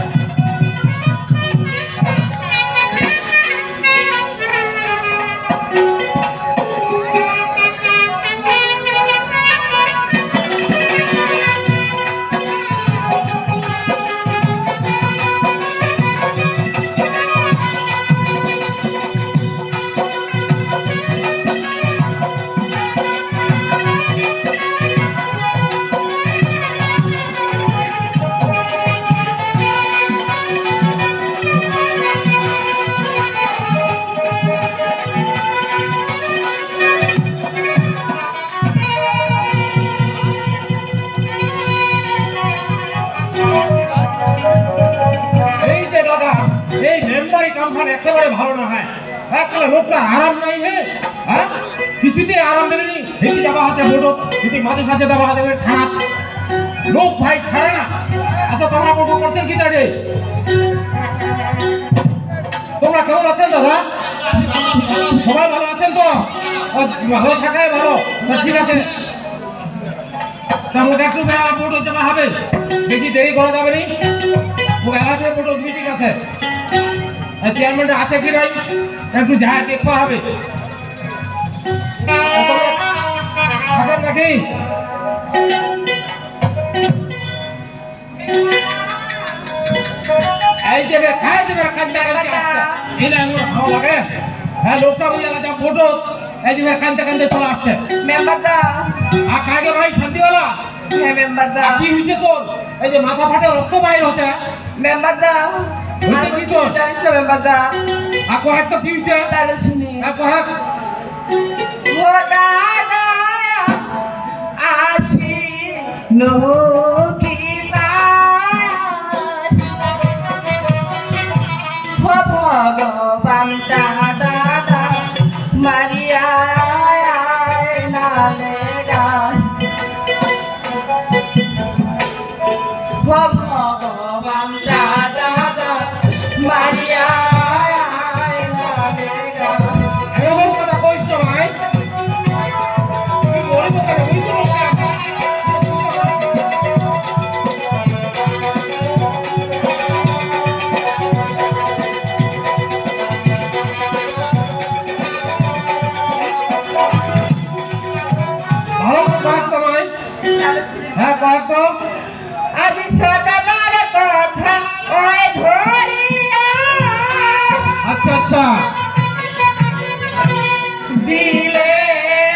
এই যে দাদা এই মেম্বারি কামখান একেবারে ভালো না হয় একলা লোকটা আরাম নাই হে হ্যাঁ কিছুতে আরাম দেয়নি হেঁটে যাওয়া হাতে ফটো যদি মাঝে সাথে দেওয়া হাতে খারাপ লোক ভাই খারে না আচ্ছা তোমরা প্রশ্ন করতেন কি তারে তোমরা কেমন আছেন দাদা সবাই ভালো আছেন তো ও, ভালো থাকাই ভালো ঠিক আছে তা মুখ একটু ফটো জমা হবে বেশি দেরি করা যাবে নি এলাকার ফটো মিটিং আছে চেয়ারম্যানটা আছে কি নাই একটু যায় দেখতে হবে থাকেন নাকি এই যে খাই দেবে ভালো লাগে হ্যাঁ লোকটা বুঝে গেছে ফটো এই যে কানতে কানতে চলে আসছে মেম্বার দা আর কাকে ভাই শান্তিওয়ালা হ্যাঁ মেম্বার দা কি হয়েছে তোর এই যে মাথা ফাটে রক্ত বাইর হতে মেম্বার দা হইতে কি তোর? জানিস না মেম্বার দা আর কয়েক তো কি হয়েছে তাহলে শুনি আর কয়েক ও দাদা আসি নকিতা ভগবান দাদা মারিয়া নালে গান ভগবান দাদা মারিয়া নালে গান এরকম কথা কইস তো ভাই তুই বলবো কেন? ওই তো লোকটা। আরো কয়েক তো নয়, হ্যাঁ কয়েক তো। আমি সকালের কথা ওই ধরিয়া আচ্ছা আচ্ছা, দিলে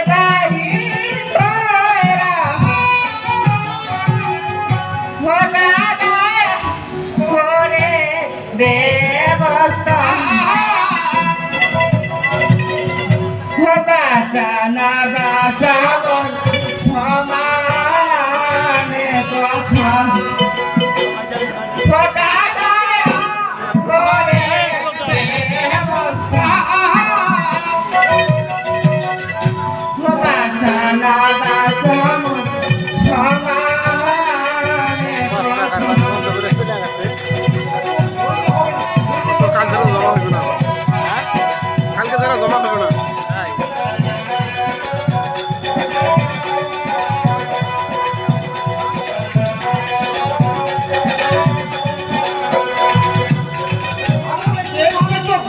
বাহির কইরা ভোগাদায় করে ব্যবস্থা বাঁচানা বাঁচাবন সমানে কথা ভোগাদায় করে ব্যবস্থা বাঁচানা বাঁচাবন সমানে কথা কালকে তারা জমা হবে না।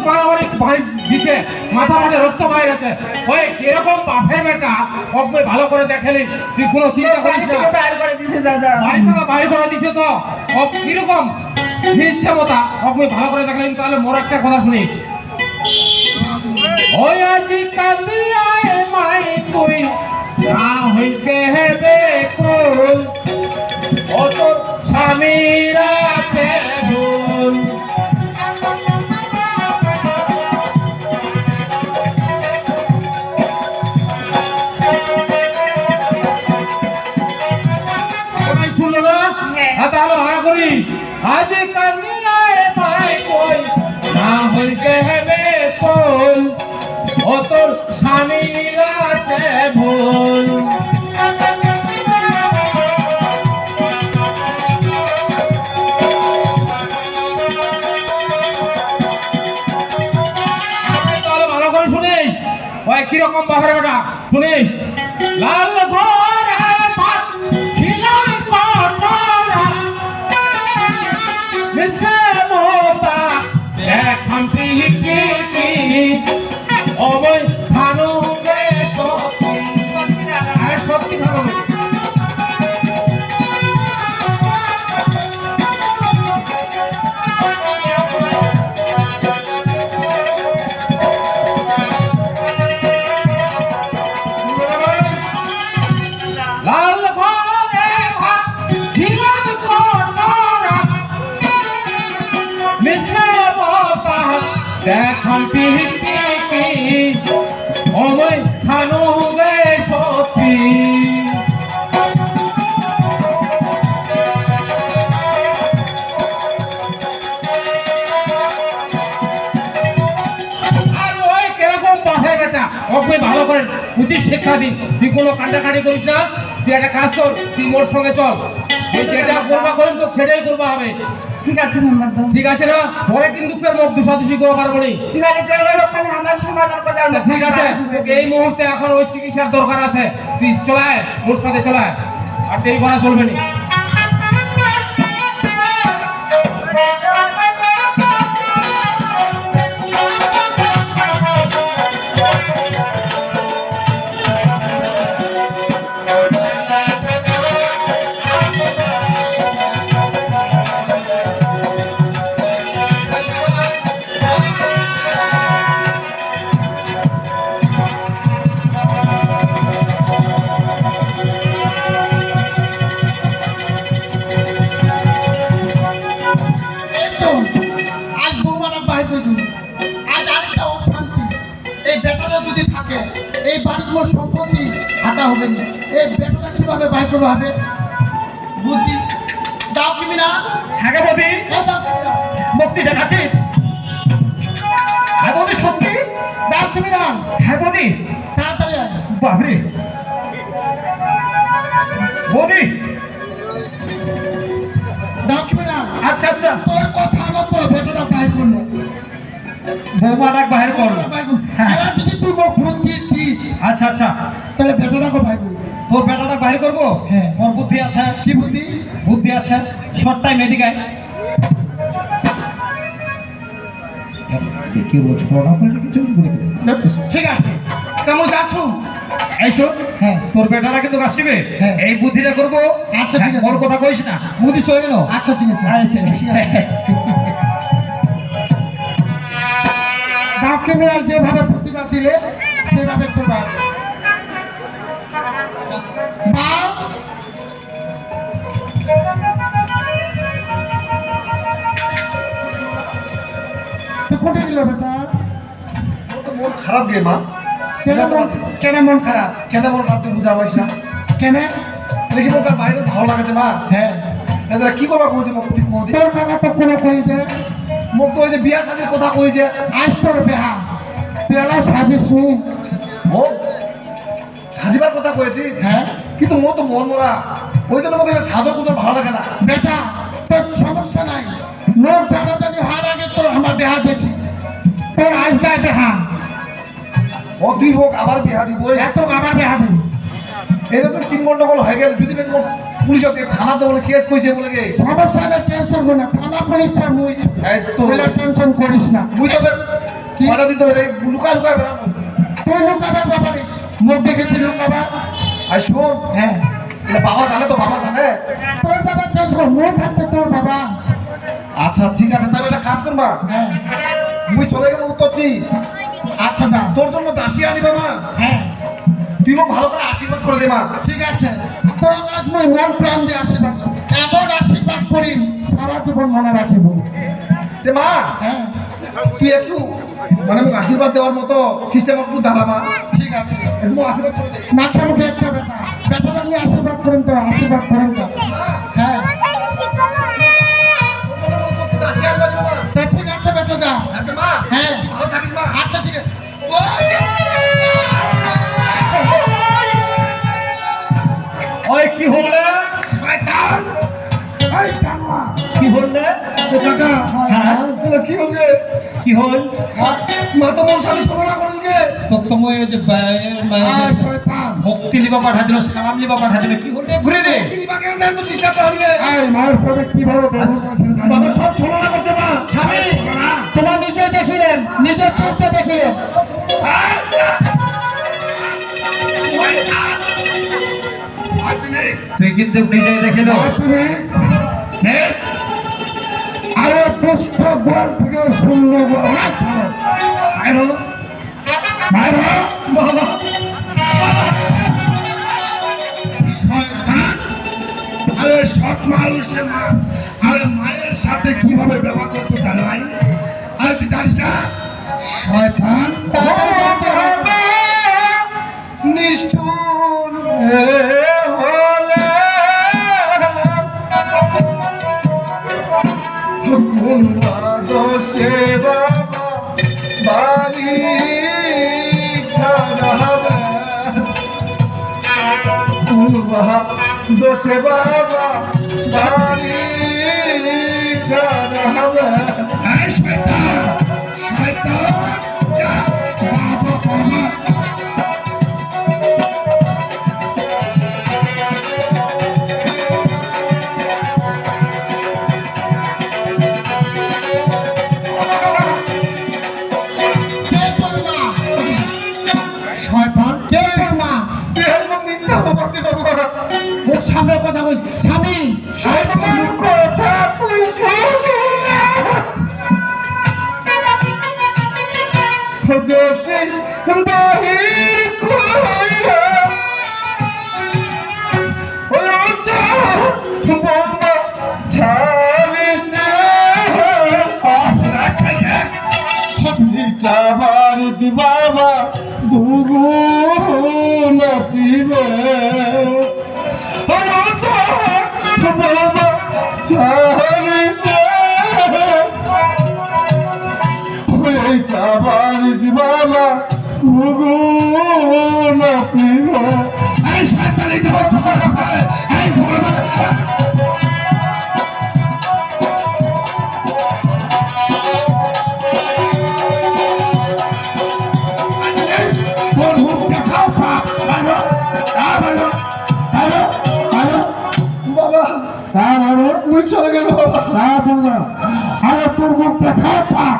মারামারি ভাই দিকে মাথা মাঠে রক্ত বাইরে গেছে। ওই কিরকম বাপের বেটা ওকে ভালো করে দেখালি, তুই কোনো চিন্তা করিস না। বাইর করে দিছে দাদা বাড়ি থেকে বাইরে করে দিছে তো ও কিরকম নিশ্চয়তা ওকে ভালো করে দেখালেন। তাহলে মোর একটা কথা শুনিস, ওই আজি কান্দিয়ায় মাই তুই না হইতে হেবে কুল, ও তোর স্বামীর আছে ভুল। সবাই শুনলো না? হ্যাঁ। হ্যাঁ, তাহলে ভাড়া করিস। আজ কান্দিয়ায় মাই কই না হইতে হেবে কুল, ও তোর স্বামীর আছে ভুল। তাহলে ভালো করে শুনিস, ওই কিরকম বাপের বেটা শুনিস। লাল ঘোড়ার ভাত খিলাই কটরা, মিশে মোতা দেখান টিকি অবৈ খানুগে সত্যি। আর সত্যি খানো লাল ঘরে ভাত ঝিলাম কটরা, মিশে মোতা দেখান টিকি অবৈ খানুগে সত্যি। আর ওই কিরকম বাপের বেটা ওকে ভালো করে উচিত শিক্ষা দিন। তুই কোনো কান্ডাকাটি করিস না, তুই একটা কাজ কর, তুই মোর সঙ্গে চল। তুই যেটা করবা করিস তো সেটাই করবা হবে, ঠিক আছে মোহাম্মদ ঠিক আছে না? পরে কিন্তু তোর মুখ দুসাদুসি করতে পারবো নি। ঠিক আছে চলো ওখানে আমার সমাধান করে তা ঠিক আছে, তোকে এই মুহূর্তে এখন ওই চিকিৎসার দরকার আছে, তুই চলায় মোর সাথে চলায়, আর দেরি করা চলবে না। আজ বৌমাটা বাইর করেছি, আজ আরেকটা অশান্তি। এই বেটাটা যদি থাকে এই বাড়ির কোনো সম্পত্তি হাতা হবে না। এই বেটাটা কিভাবে বাইর করবো হবে বুদ্ধি দাও কি না? হ্যাঁ গো বৌদি, এই দাও কি না? মুক্তি দেখাচ্ছি। হ্যাঁ বৌদি সত্যি? দাও কি না? হ্যাঁ বৌদি। তাড়াতাড়ি আয়। বাবরে বৌদি, দাও কি না? আচ্ছা আচ্ছা, তোর কথা মতো বেটাটা বাইর করলো। বৌমা ডাক বাহির করলো। বেটাটা বাইর করলো। হ্যাঁ। এরা যদি তুই মুখ বুদ্ধি দিস আচ্ছা আচ্ছা, তাহলে বেটাটাকে বাইর করবি। তোর বেটাটা বাহির করবো? হ্যাঁ। ওর বুদ্ধি আছে। কি বুদ্ধি? বুদ্ধি আছে, শর্ট টাইম এদিকে আয়। কি রোজ পড়া করে কিছু ঠিক আছে, কেমন যাচ্ছ? এই শোন, হ্যাঁ। তোর বেটারা কিন্তু আসবে, হ্যাঁ। এই বুদ্ধিটা করবো। আচ্ছা, ঠিক আছে। ওর কথা কইস না, বুদ্ধি চলে গেল। আচ্ছা ঠিক আছে ডাকে বিড়াল যেভাবে বুদ্ধিটা দিলে সেভাবে করবা মা তো কোটে দিল বেটা মন খারাপ গে মা। কেন মন খারাপ কেন মন খারাপ তুই বুঝা পাইস না? কেন দেখি মোকে বাইরে ভালো লাগেছে মা। হ্যাঁ এদের কি করবা কইছে মোক তুই কোদি? তোর কথা তো কোনো কই যে মোক তো ওই যে বিয়া শাদির কথা কইছে। আজ তোর বেহা পেলা সাজিস নি ও সাজিবার কথা কইছি। হ্যাঁ কিন্তু মো তো মন মরা, ওই জন্য মোকে সাজো কুজো ভালো লাগে না। বেটা তোর সমস্যা নাই নোট জানাজানি হওয়ার আগে তোর আমার দেহা দেখি তোর আজ গায়ে দেহা ও তুই হোক আবার বিয়া দিব। এত আবার দেহা দিবি এটা তো 3 গন্ডগোল হয়ে গেল। যদি পুলিশ থানাতে বলে কেস কইছে বলে গে সমস্যা নেই টেনশন কর না থানা পুলিশ তোর মুই এই তো তোর টেনশন করিস না মুই তো কি অর্ডার দিতে হবে লুকা লুকা বেরানো। তুই লুকাবার ব্যাপারিস মুখ দেখেছি লুকাবার আর শোন, হ্যাঁ এটা বাবা জানে তো? বাবা জানে? তোর বাবা টেনশন মুখ থাকতে তোর বাবা আচ্ছা ঠিক আছে, তাহলে একটা কাজ করবা। হ্যাঁ মুই চলে গেলে উত্তর দি। আচ্ছা যা তোর জন্য দাসী আনিবা মা। হ্যাঁ তুই মোক ভালো করে আশীর্বাদ করে দে মা। ঠিক আছে তোর আজ মুই মন প্রাণ দিয়ে আশীর্বাদ করি। এমন আশীর্বাদ করি সারা জীবন মনে রাখিব তে মা হ্যাঁ তুই একটু মানে মোক আশীর্বাদ দেওয়ার মতো সিস্টেম একটু দাঁড়া মা। ঠিক আছে একটু মোক আশীর্বাদ করে দে। মাথা মুখে একটা বেটা বেটাটা নিয়ে আশীর্বাদ করেন তো আশীর্বাদ করেন তো হ্যাঁ দাসী আনবা দিবা মা। তা ঠিক আছে বেটা যা আচ্ছা মা, হ্যাঁ ভালো থাকিস মা। আচ্ছা ঠিক আছে ওই কি হলো? শয়তান এই জানোয়া কি হলো? কাকা হ্যাঁ? কি হবে? কি হল? মা তো মোর সাথে সরলা করে দিকে। তো তুমি ওই যে আয় শয়তান ভক্তি লিবা পাঠা দিল, সালাম লিবা পাঠা দিল, কি হলো? ঘুরে দে। কি বাকি জান তো ডিস্টার্ব হবে। আয় মায়ের সাথে কিভাবে ব্যবহার করছেন জানি বাবা না। সব ছলনা করছে মা। স্বামী তোমার নিজে দেখিলেন নিজের চোখে দেখিলেন তুই কিন্তু নিজে দেখে নো। আর তুমি আরে পুষ্ট গোল থেকে শূন্য গোল মায়ের মায়ের বাবা শয়তান আরে সৎ মানুষের মা আরে মায়ের সাথে কিভাবে ব্যবহার করতে জানো নাই আরে তুই জানিস না শয়তান নিষ্ঠুর হলে দোষে বাবা বাড়ি ছাড়াবে, দোষে বাবা বাড়ি ছাড়াবে। এই শয়তান শয়তান যা, বাবা বাবা শয়তান কে তোর মা মুখ সামনে কথা বল স্বামী কথা তুই বাবা দুগু নাচিবে বাবা ছাড়িছে বাবা দুগু নাচিবে। এই শয়তান এটা কথা কথা এই তোর মুখ দেখাও পাপ আনো আনো আনো আনো বাবা আনো মুই চলে গেল বাবা। না চলো আরে তোর মুখ দেখাও পাপ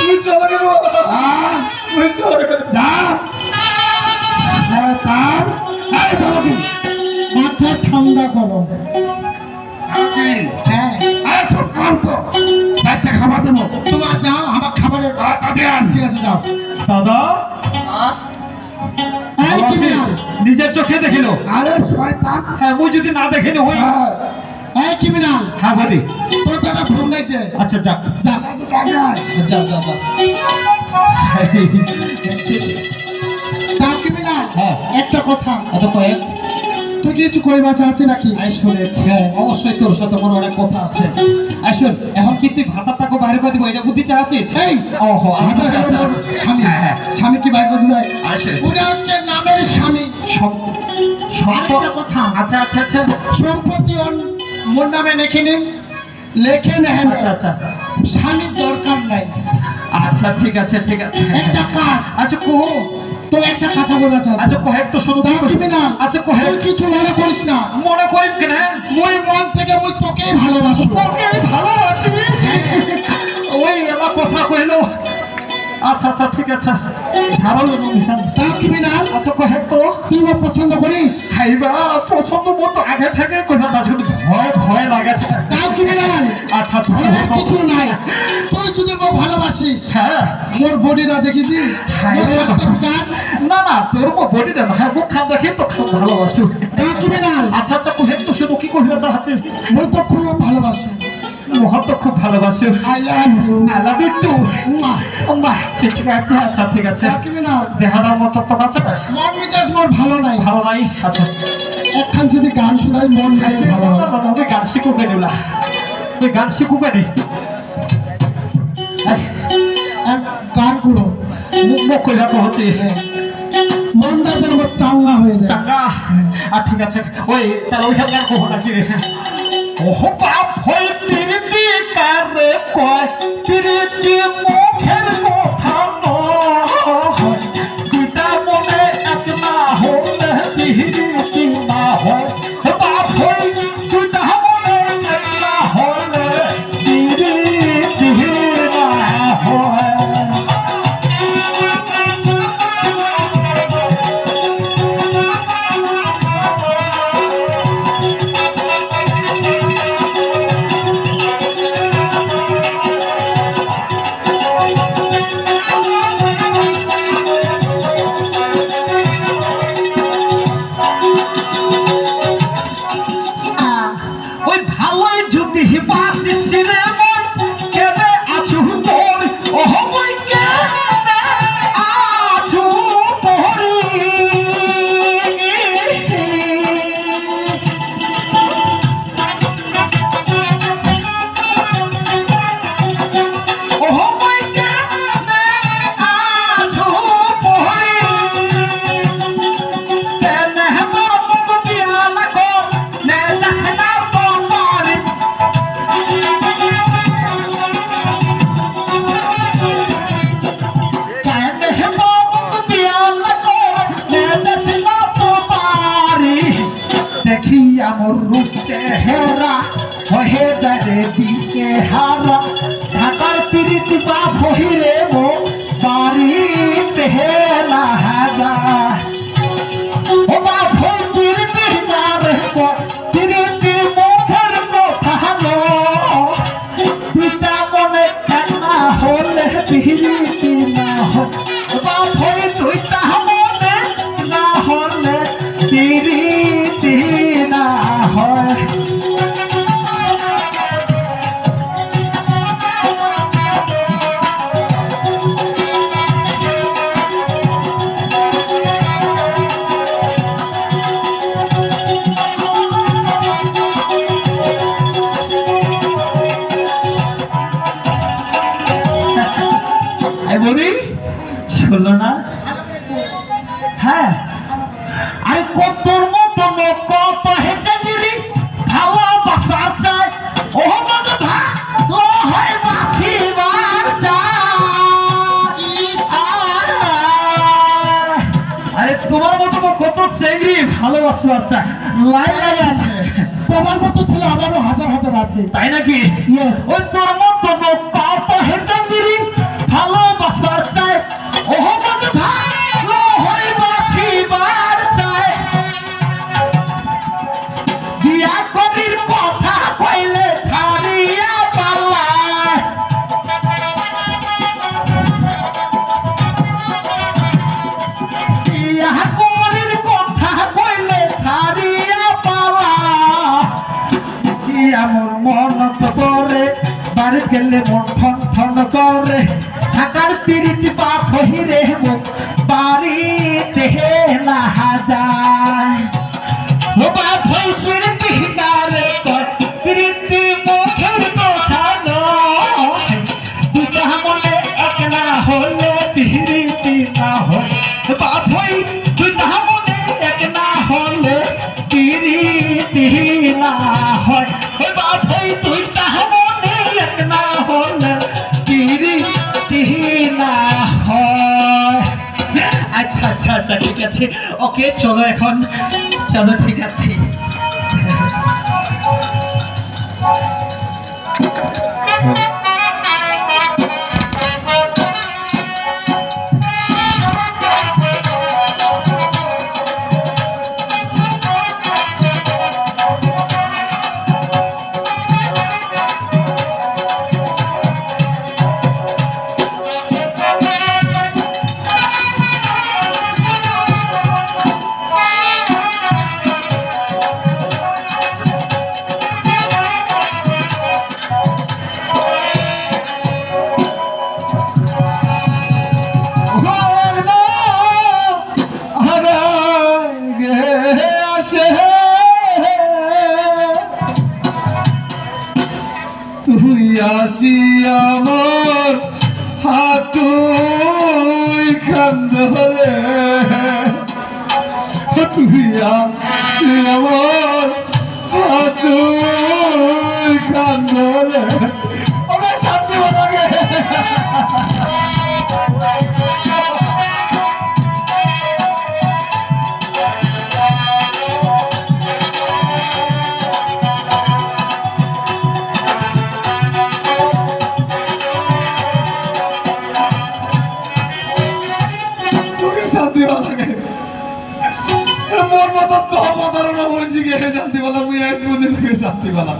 মুই চলে গেল বাবা। মুই চলে গেল। যা মাথা ঠান্ডা করো। কি হ্যাঁ ছোট নাম তো চারটে খাবার দেবো তোমার যাও আমার খাবারের তাতে আন ঠিক আছে যাও। দাদা এই ক্রিমিনাল, নিজের চোখে দেখিল। আরে শয়তান, হ্যাঁ মুই যদি না দেখিনি হই। এই ক্রিমিনাল, হ্যাঁ বলি। তোর দাদা ফোন দিয়েছে। আচ্ছা যাক যা যাও যাও যাও। তাও ক্রিমিনাল, হ্যাঁ। একটা কথা, আচ্ছা কয়েক তুই কিছু কইবা চাচ্ছি নাকি? আসলে হ্যাঁ অবশ্যই তোর সাথে আমার অনেক কথা আছে। আসলে এখন কি তুই ভাতার টাকা বাইরে করে দিব এটা বুদ্ধি চাচ্ছিস? এই ওহো আচ্ছা আচ্ছা, আচ্ছা ওর স্বামী, হ্যাঁ হ্যাঁ স্বামী কি বাইক বোঝা যায়? আসে ওটা হচ্ছে নামের স্বামী। আরেকটা কথা, আচ্ছা আচ্ছা আচ্ছা সম্পত্তি ওর মোর নামে লিখে নিন, লেখে নেন। আচ্ছা আচ্ছা স্বামীর দরকার নাই। আচ্ছা ঠিক আছে ঠিক আছে। একটা কাজ, আচ্ছা কো তো একটা কথা বলা চাচ্ছি। আচ্ছা কয়েক তো শুরু তাও ক্রিমিনাল, আচ্ছা কয়েক তুই কিছু মনে করিস না। মনে করিম কিনা মই মন থেকে মই তোকেই ভালোবাসি। ওকে ভালোবাসিস ওই আমার কথা কইলো। আচ্ছা আচ্ছা ঠিক আছে ঝাড়ালো না। তাও ক্রিমিনাল, আচ্ছা কয়েক তো তুই মোক পছন্দ করিস? খাইবা পছন্দ মতো আগে থেকে কথা তা শুধু ভয় ভয় লাগাছে। তাও ক্রিমিনাল, আচ্ছা আচ্ছা আর কিছু নাই। তুই যদি মোক ভালোবাসিস, হ্যাঁ মোর বডিটা দেখেছি, হ্যাঁ। না না তোর বডি দেন হ্যাঁ মুখ খান দেখে তো সব ভালোবাসু। তাও ক্রিমিনাল, আচ্ছা আচ্ছা কহেন তো শুধু কি কহিবা চাচ্ছি? মই তো খুব ভালোবাসি। মোহন তো খুব ভালোবাসি। I love you. I love you too. ঠিক আছে আচ্ছা ঠিক আছে তাও ক্রিমিনাল, দেখানোর মতো তো আছে মন মেজাজ মোর ভালো নাই। ভালো নাই। আচ্ছা একখান যদি গান শোনাই মন মেজাজ ভালো হয়। তুই গান শিখুবে নিলা তুই গান শিখুবে নি এক গান করো, মুখ মুখ কইরা তো হচ্ছে মনটা যেন মোর চাঙ্গা হয়ে যায়। চাঙ্গা। আর ঠিক আছে ওই তাহলে ওইখানে গান কহো নাকি রে? ওহো বাপ হই পিরিতি কারে কয় পিরিতি মুখের কথা নয় দুটা মনে এক না হলে পিরিতি না হয়। বাপ হই দুটা মনে এক না হলে পিরিতি না হয়। ওই ভালোই যদি বাসিস রে মন কেবে আছু তোর ওহ বই কেবে আছু পড়ি ওহ বই কেবে আছু পড়ি কেনে মোর মুখ দিয়া না কর নে যাচ্ছে না তোর মারি কেনে মোর মুখ দিয়া না কর নে যাচ্ছে না তোর মারি দেখি আমার রূপ চেহারা হয়ে যায় রে দিশে হারা ঢাকার পিরিতি বা বহিরে মো বাড়ি পেহেলা হাজা ও বা ভোর পিরিতি যাবে পিরিতি মুখের কথা পিতা মনে না হলে পিরিতি না হয়। বা ভোর দুইটা মনে না হলে পিরিতি না হয়। আই বলি শুনলো না? হ্যাঁ আরে কতর মতো লোক কত হেঁচে দিলি ভালোবাসা চায় ও মত ভালো হয় বাঁচিবার চায়। আরে তোমার মতো কত চেংড়ি ভালোবাসবার চায় লাই লাগে আছে। তোমার মতো ছেলে আমারও হাজার হাজার আছে। তাই নাকি? Yes. ওই তোর মতো লোক কত হেঁচে দিলি ভালোবাসবার চায় ও মত ভালো হয় বাঁচিবার চায়। মোর মন তো করে বাড়ি গেলে মন ঠন ঠন করে থাকার পিরিতি পাপ হইরে মোর বাড়িতে না যায় ও বাপ হই পিরিতি গারে কর পিরিতি মুখের কথা নয় দুটা মনে এক না হলে পিরিতি না হয় বাপ হই দুটা মনে এক না হলে পিরিতি না হয় ও বাপ হই দুটা মনে এক না হলে পিরিতি না হয় আচ্ছা আচ্ছা আচ্ছা ঠিক আছে ওকে চলো এখন চলো ঠিক আছে তুই আসি আমার হাতুই কান্দরে তুই আসি আমার হাতুই কান্দরে ওকে শান্তি বানাবে মোর মতো তো অবতারণা বলছি গিয়ে শান্তি বলা মুই এক বুঝে থেকে শান্তি বলা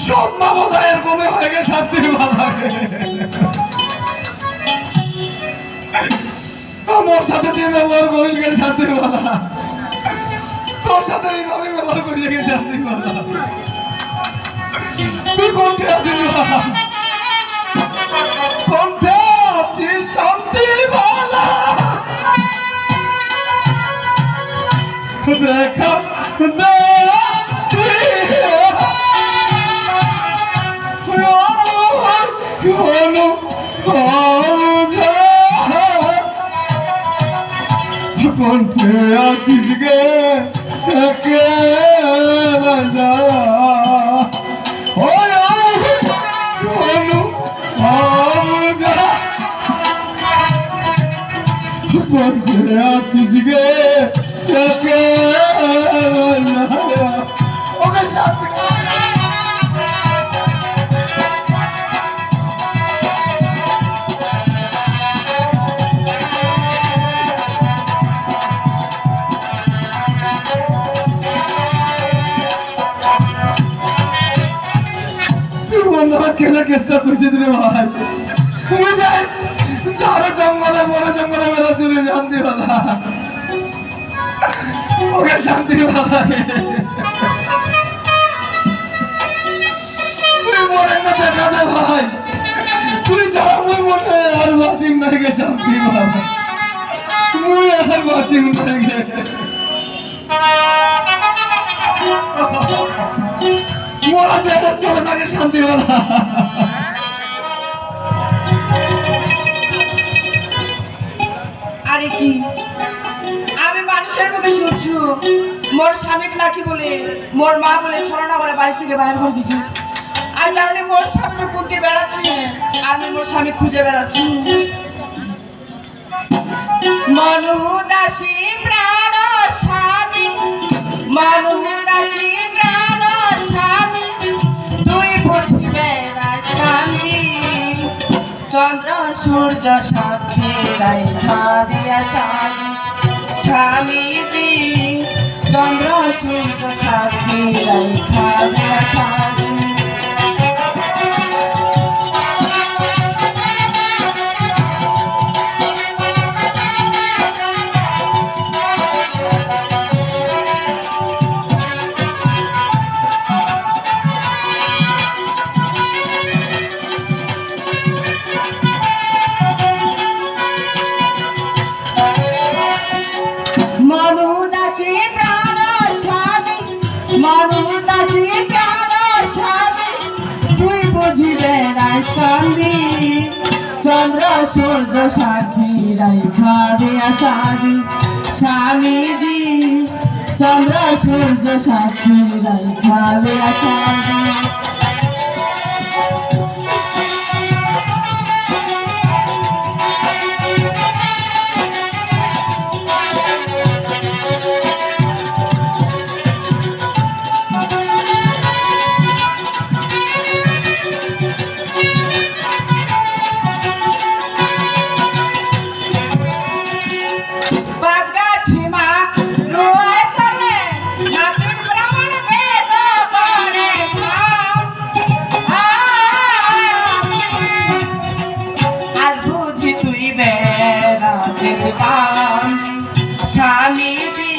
সব না বোধহয় এরকমই হয়ে গে শান্তি বলা আমার সাথে যে ব্যবহার করিস গে শান্তি বলা তোর সাথে এইভাবে ব্যবহার করিস গে শান্তি বলা তুই কোনটি আছিস কোনটি আছিস শান্তি বলা দেখা কণ্ঠে আছিস গে কে কণ্ঠে আছিস গে কে ওকে কেনা কেসটা করছি তুমি ভাই তুমি যাই ঝাড়ো জঙ্গলে বড় জঙ্গলে বেলা চলে শান্তি বলা ওকে শান্তি বলা তুই মরে না দেখা দে ভাই তুই যারা মুই মনে আর বাঁচিম না গে শান্তি বলা মুই আর বাঁচিম না গে মোরা দেখা চলে না গে শান্তি বলা আরে কি আমি মানুষের মুখে শুনছু মোর স্বামীকে নাকি বলে মোর মা বলে ছলনা করে বাড়ি থেকে বাইরে করে দিচ্ছি আর কারণে মোর স্বামী তো কুন্তি বেড়াচ্ছি আমি মোর স্বামী খুঁজে বেড়াচ্ছি মনুদাসী প্রাণ স্বামী মনুদাসী প্রাণ স্বামী তুই বুঝবে না শান্তি চন্দ্র সূর্য সাক্ষী রাইখা দিয়া স্বামীজি চন্দ্র সূর্য সাক্ষী রাইখা দিয়া স্বামী মানুষ দাসী প্রাণ স্বামী তুই বুঝিবে রাজকান্দি চন্দ্র সূর্য সাক্ষী রাইখা দিয়া সাদি স্বামীজি চন্দ্র সূর্য সাক্ষী রাইখা দিয়া সাদি স্বামীজি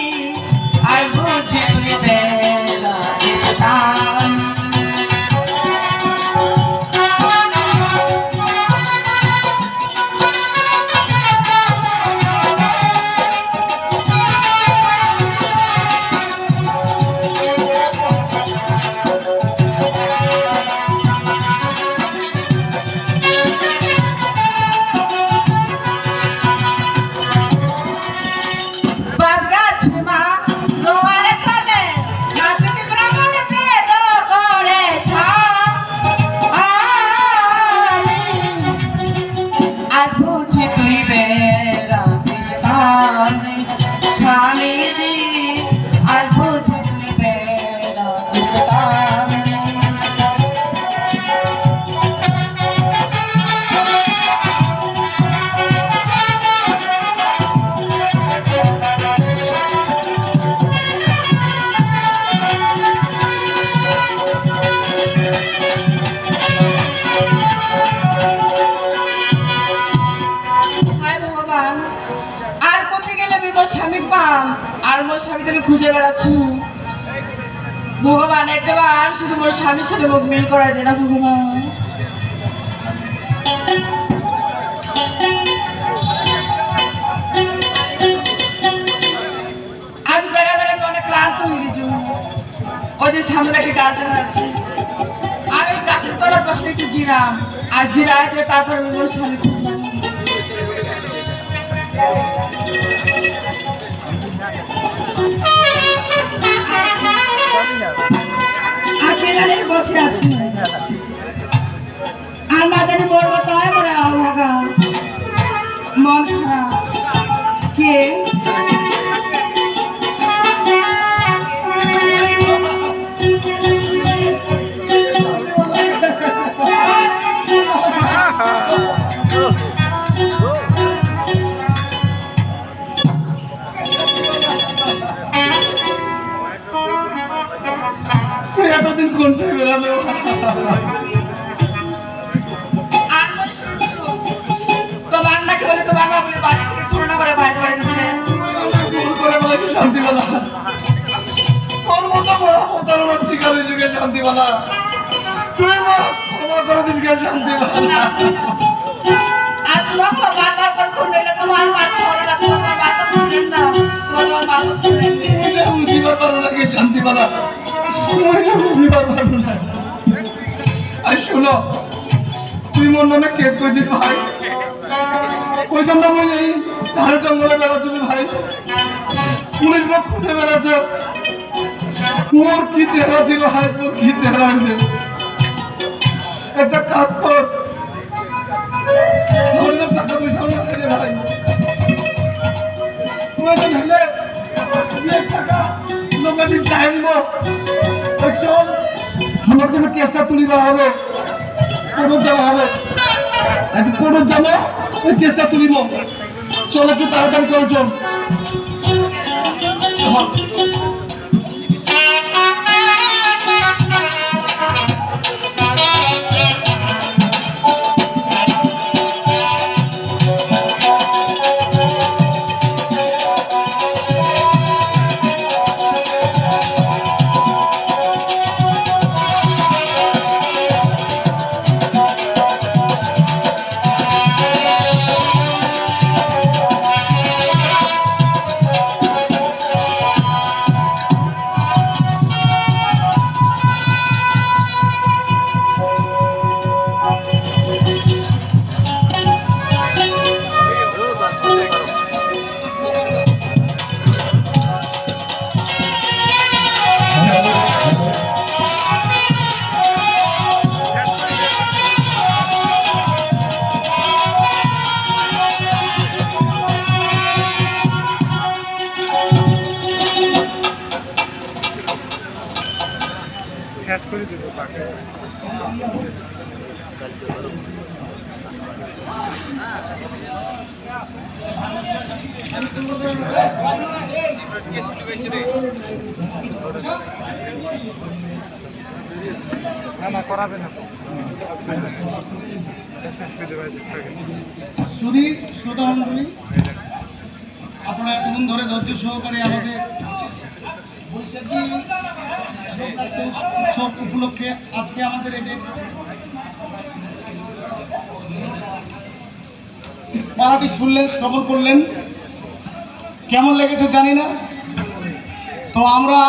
আর বুঝি তুই বেলা ইসলাম স্বামীজি আর বুঝি তুই বেলা ইসলাম আর কোথায় গেলে আমি মোর স্বামী পাম আর মোর স্বামী তুমি খুঁজে বেড়াচ্ছি ভগবান একবার শুধু মোর স্বামীর সাথে মুখ মিল করাই দে না ভগবান আজ বেড়া বেড়া অনেক ক্লান্ত হয়ে গেছি ওদের সামনে একটা গাছ আছে আর ওই গাছের তলার পাশে একটু জিরাম আর জিরায় তারপর মোর স্বামী খুঁজলাম বসে আছি আর না জানি বলবো তাই মনে লাগা মন খারাপ কে এতদিন কোনটা বেরালো তোমার নাকি বলে তোমার মা বলে বাড়ি থেকে ছড়না করে বাইরে করে দিচ্ছে করে বলে কি শান্তি বলা তোর মতো প্রতারণা শিকারের যুগে শান্তি বলা তুই মা ক্ষমা করে দিস গে শান্তি বলা আর তোমার বারবার করে খুন নিলে তোমার মা ছড়না তোমার বাবা ছিলেন না তোমার মা ছিলেন বুঝিবার পারো না কে শান্তি বলা বুঝিবার পারো না আর শোনো তুই মোর নামে কেস করছিস ভাই ওই জন্য আমি এই ঝাড়ে জঙ্গলে বেড়াচ্ছি ভাই পুলিশ লোক খুঁজে বেড়াচ্ছে মোর কি চেহারা ছিল ভাই মোর কি চেহারা হয়েছে একটা কাজ কর ধরলাম টাকা পয়সা লাগে ভাই প্রয়োজন হলে টাকা লোকালি টাইম চল আমার জন্য কেসটা তুলিবা হবে কোর্ট যাওয়া হবে একটু কোর্ট যাবো ওই কেসটা তুলিব চল একটু তাড়াতাড়ি করে চল শেষ করে দেবো তাকে না করাবে না শুধু শ্রোতামণ্ডলী, আপনারা এতক্ষণ ধরে ধৈর্য সহকারে আমাদের বৈশাখী উৎসব উপলক্ষে আজকে আমাদের এই যে পাড়াটি শুনলেন, শ্রবণ করলেন, কেমন লেগেছে জানি না। তো আমরা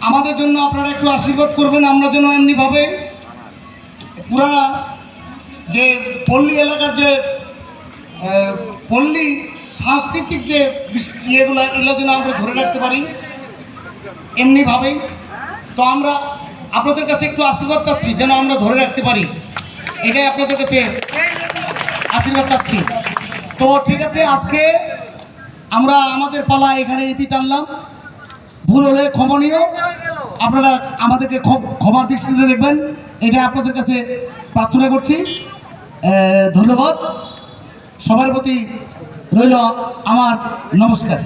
আমাদের জন্য আপনারা একটু আশীর্বাদ করবেন, আমরা যেন এমনিভাবে পুরা যে পল্লী এলাকার যে পল্লী সাংস্কৃতিক যে এগুলো যেন আমরা ধরে রাখতে পারি এমনিভাবেই। তো আমরা আপনাদের কাছে একটু আশীর্বাদ চাচ্ছি যেন আমরা ধরে রাখতে পারি, এটাই আপনাদের কাছে আশীর্বাদ চাচ্ছি। তো ঠিক আছে, আজকে আমরা আমাদের পালা এখানে ইতি টানলাম, ভুল হলে ক্ষমনীয়, আপনারা আমাদেরকে ক্ষমার দৃষ্টিতে দেখবেন, এটা আপনাদের কাছে প্রার্থনা করছি। ধন্যবাদ, সবার প্রতি রইল আমার নমস্কার।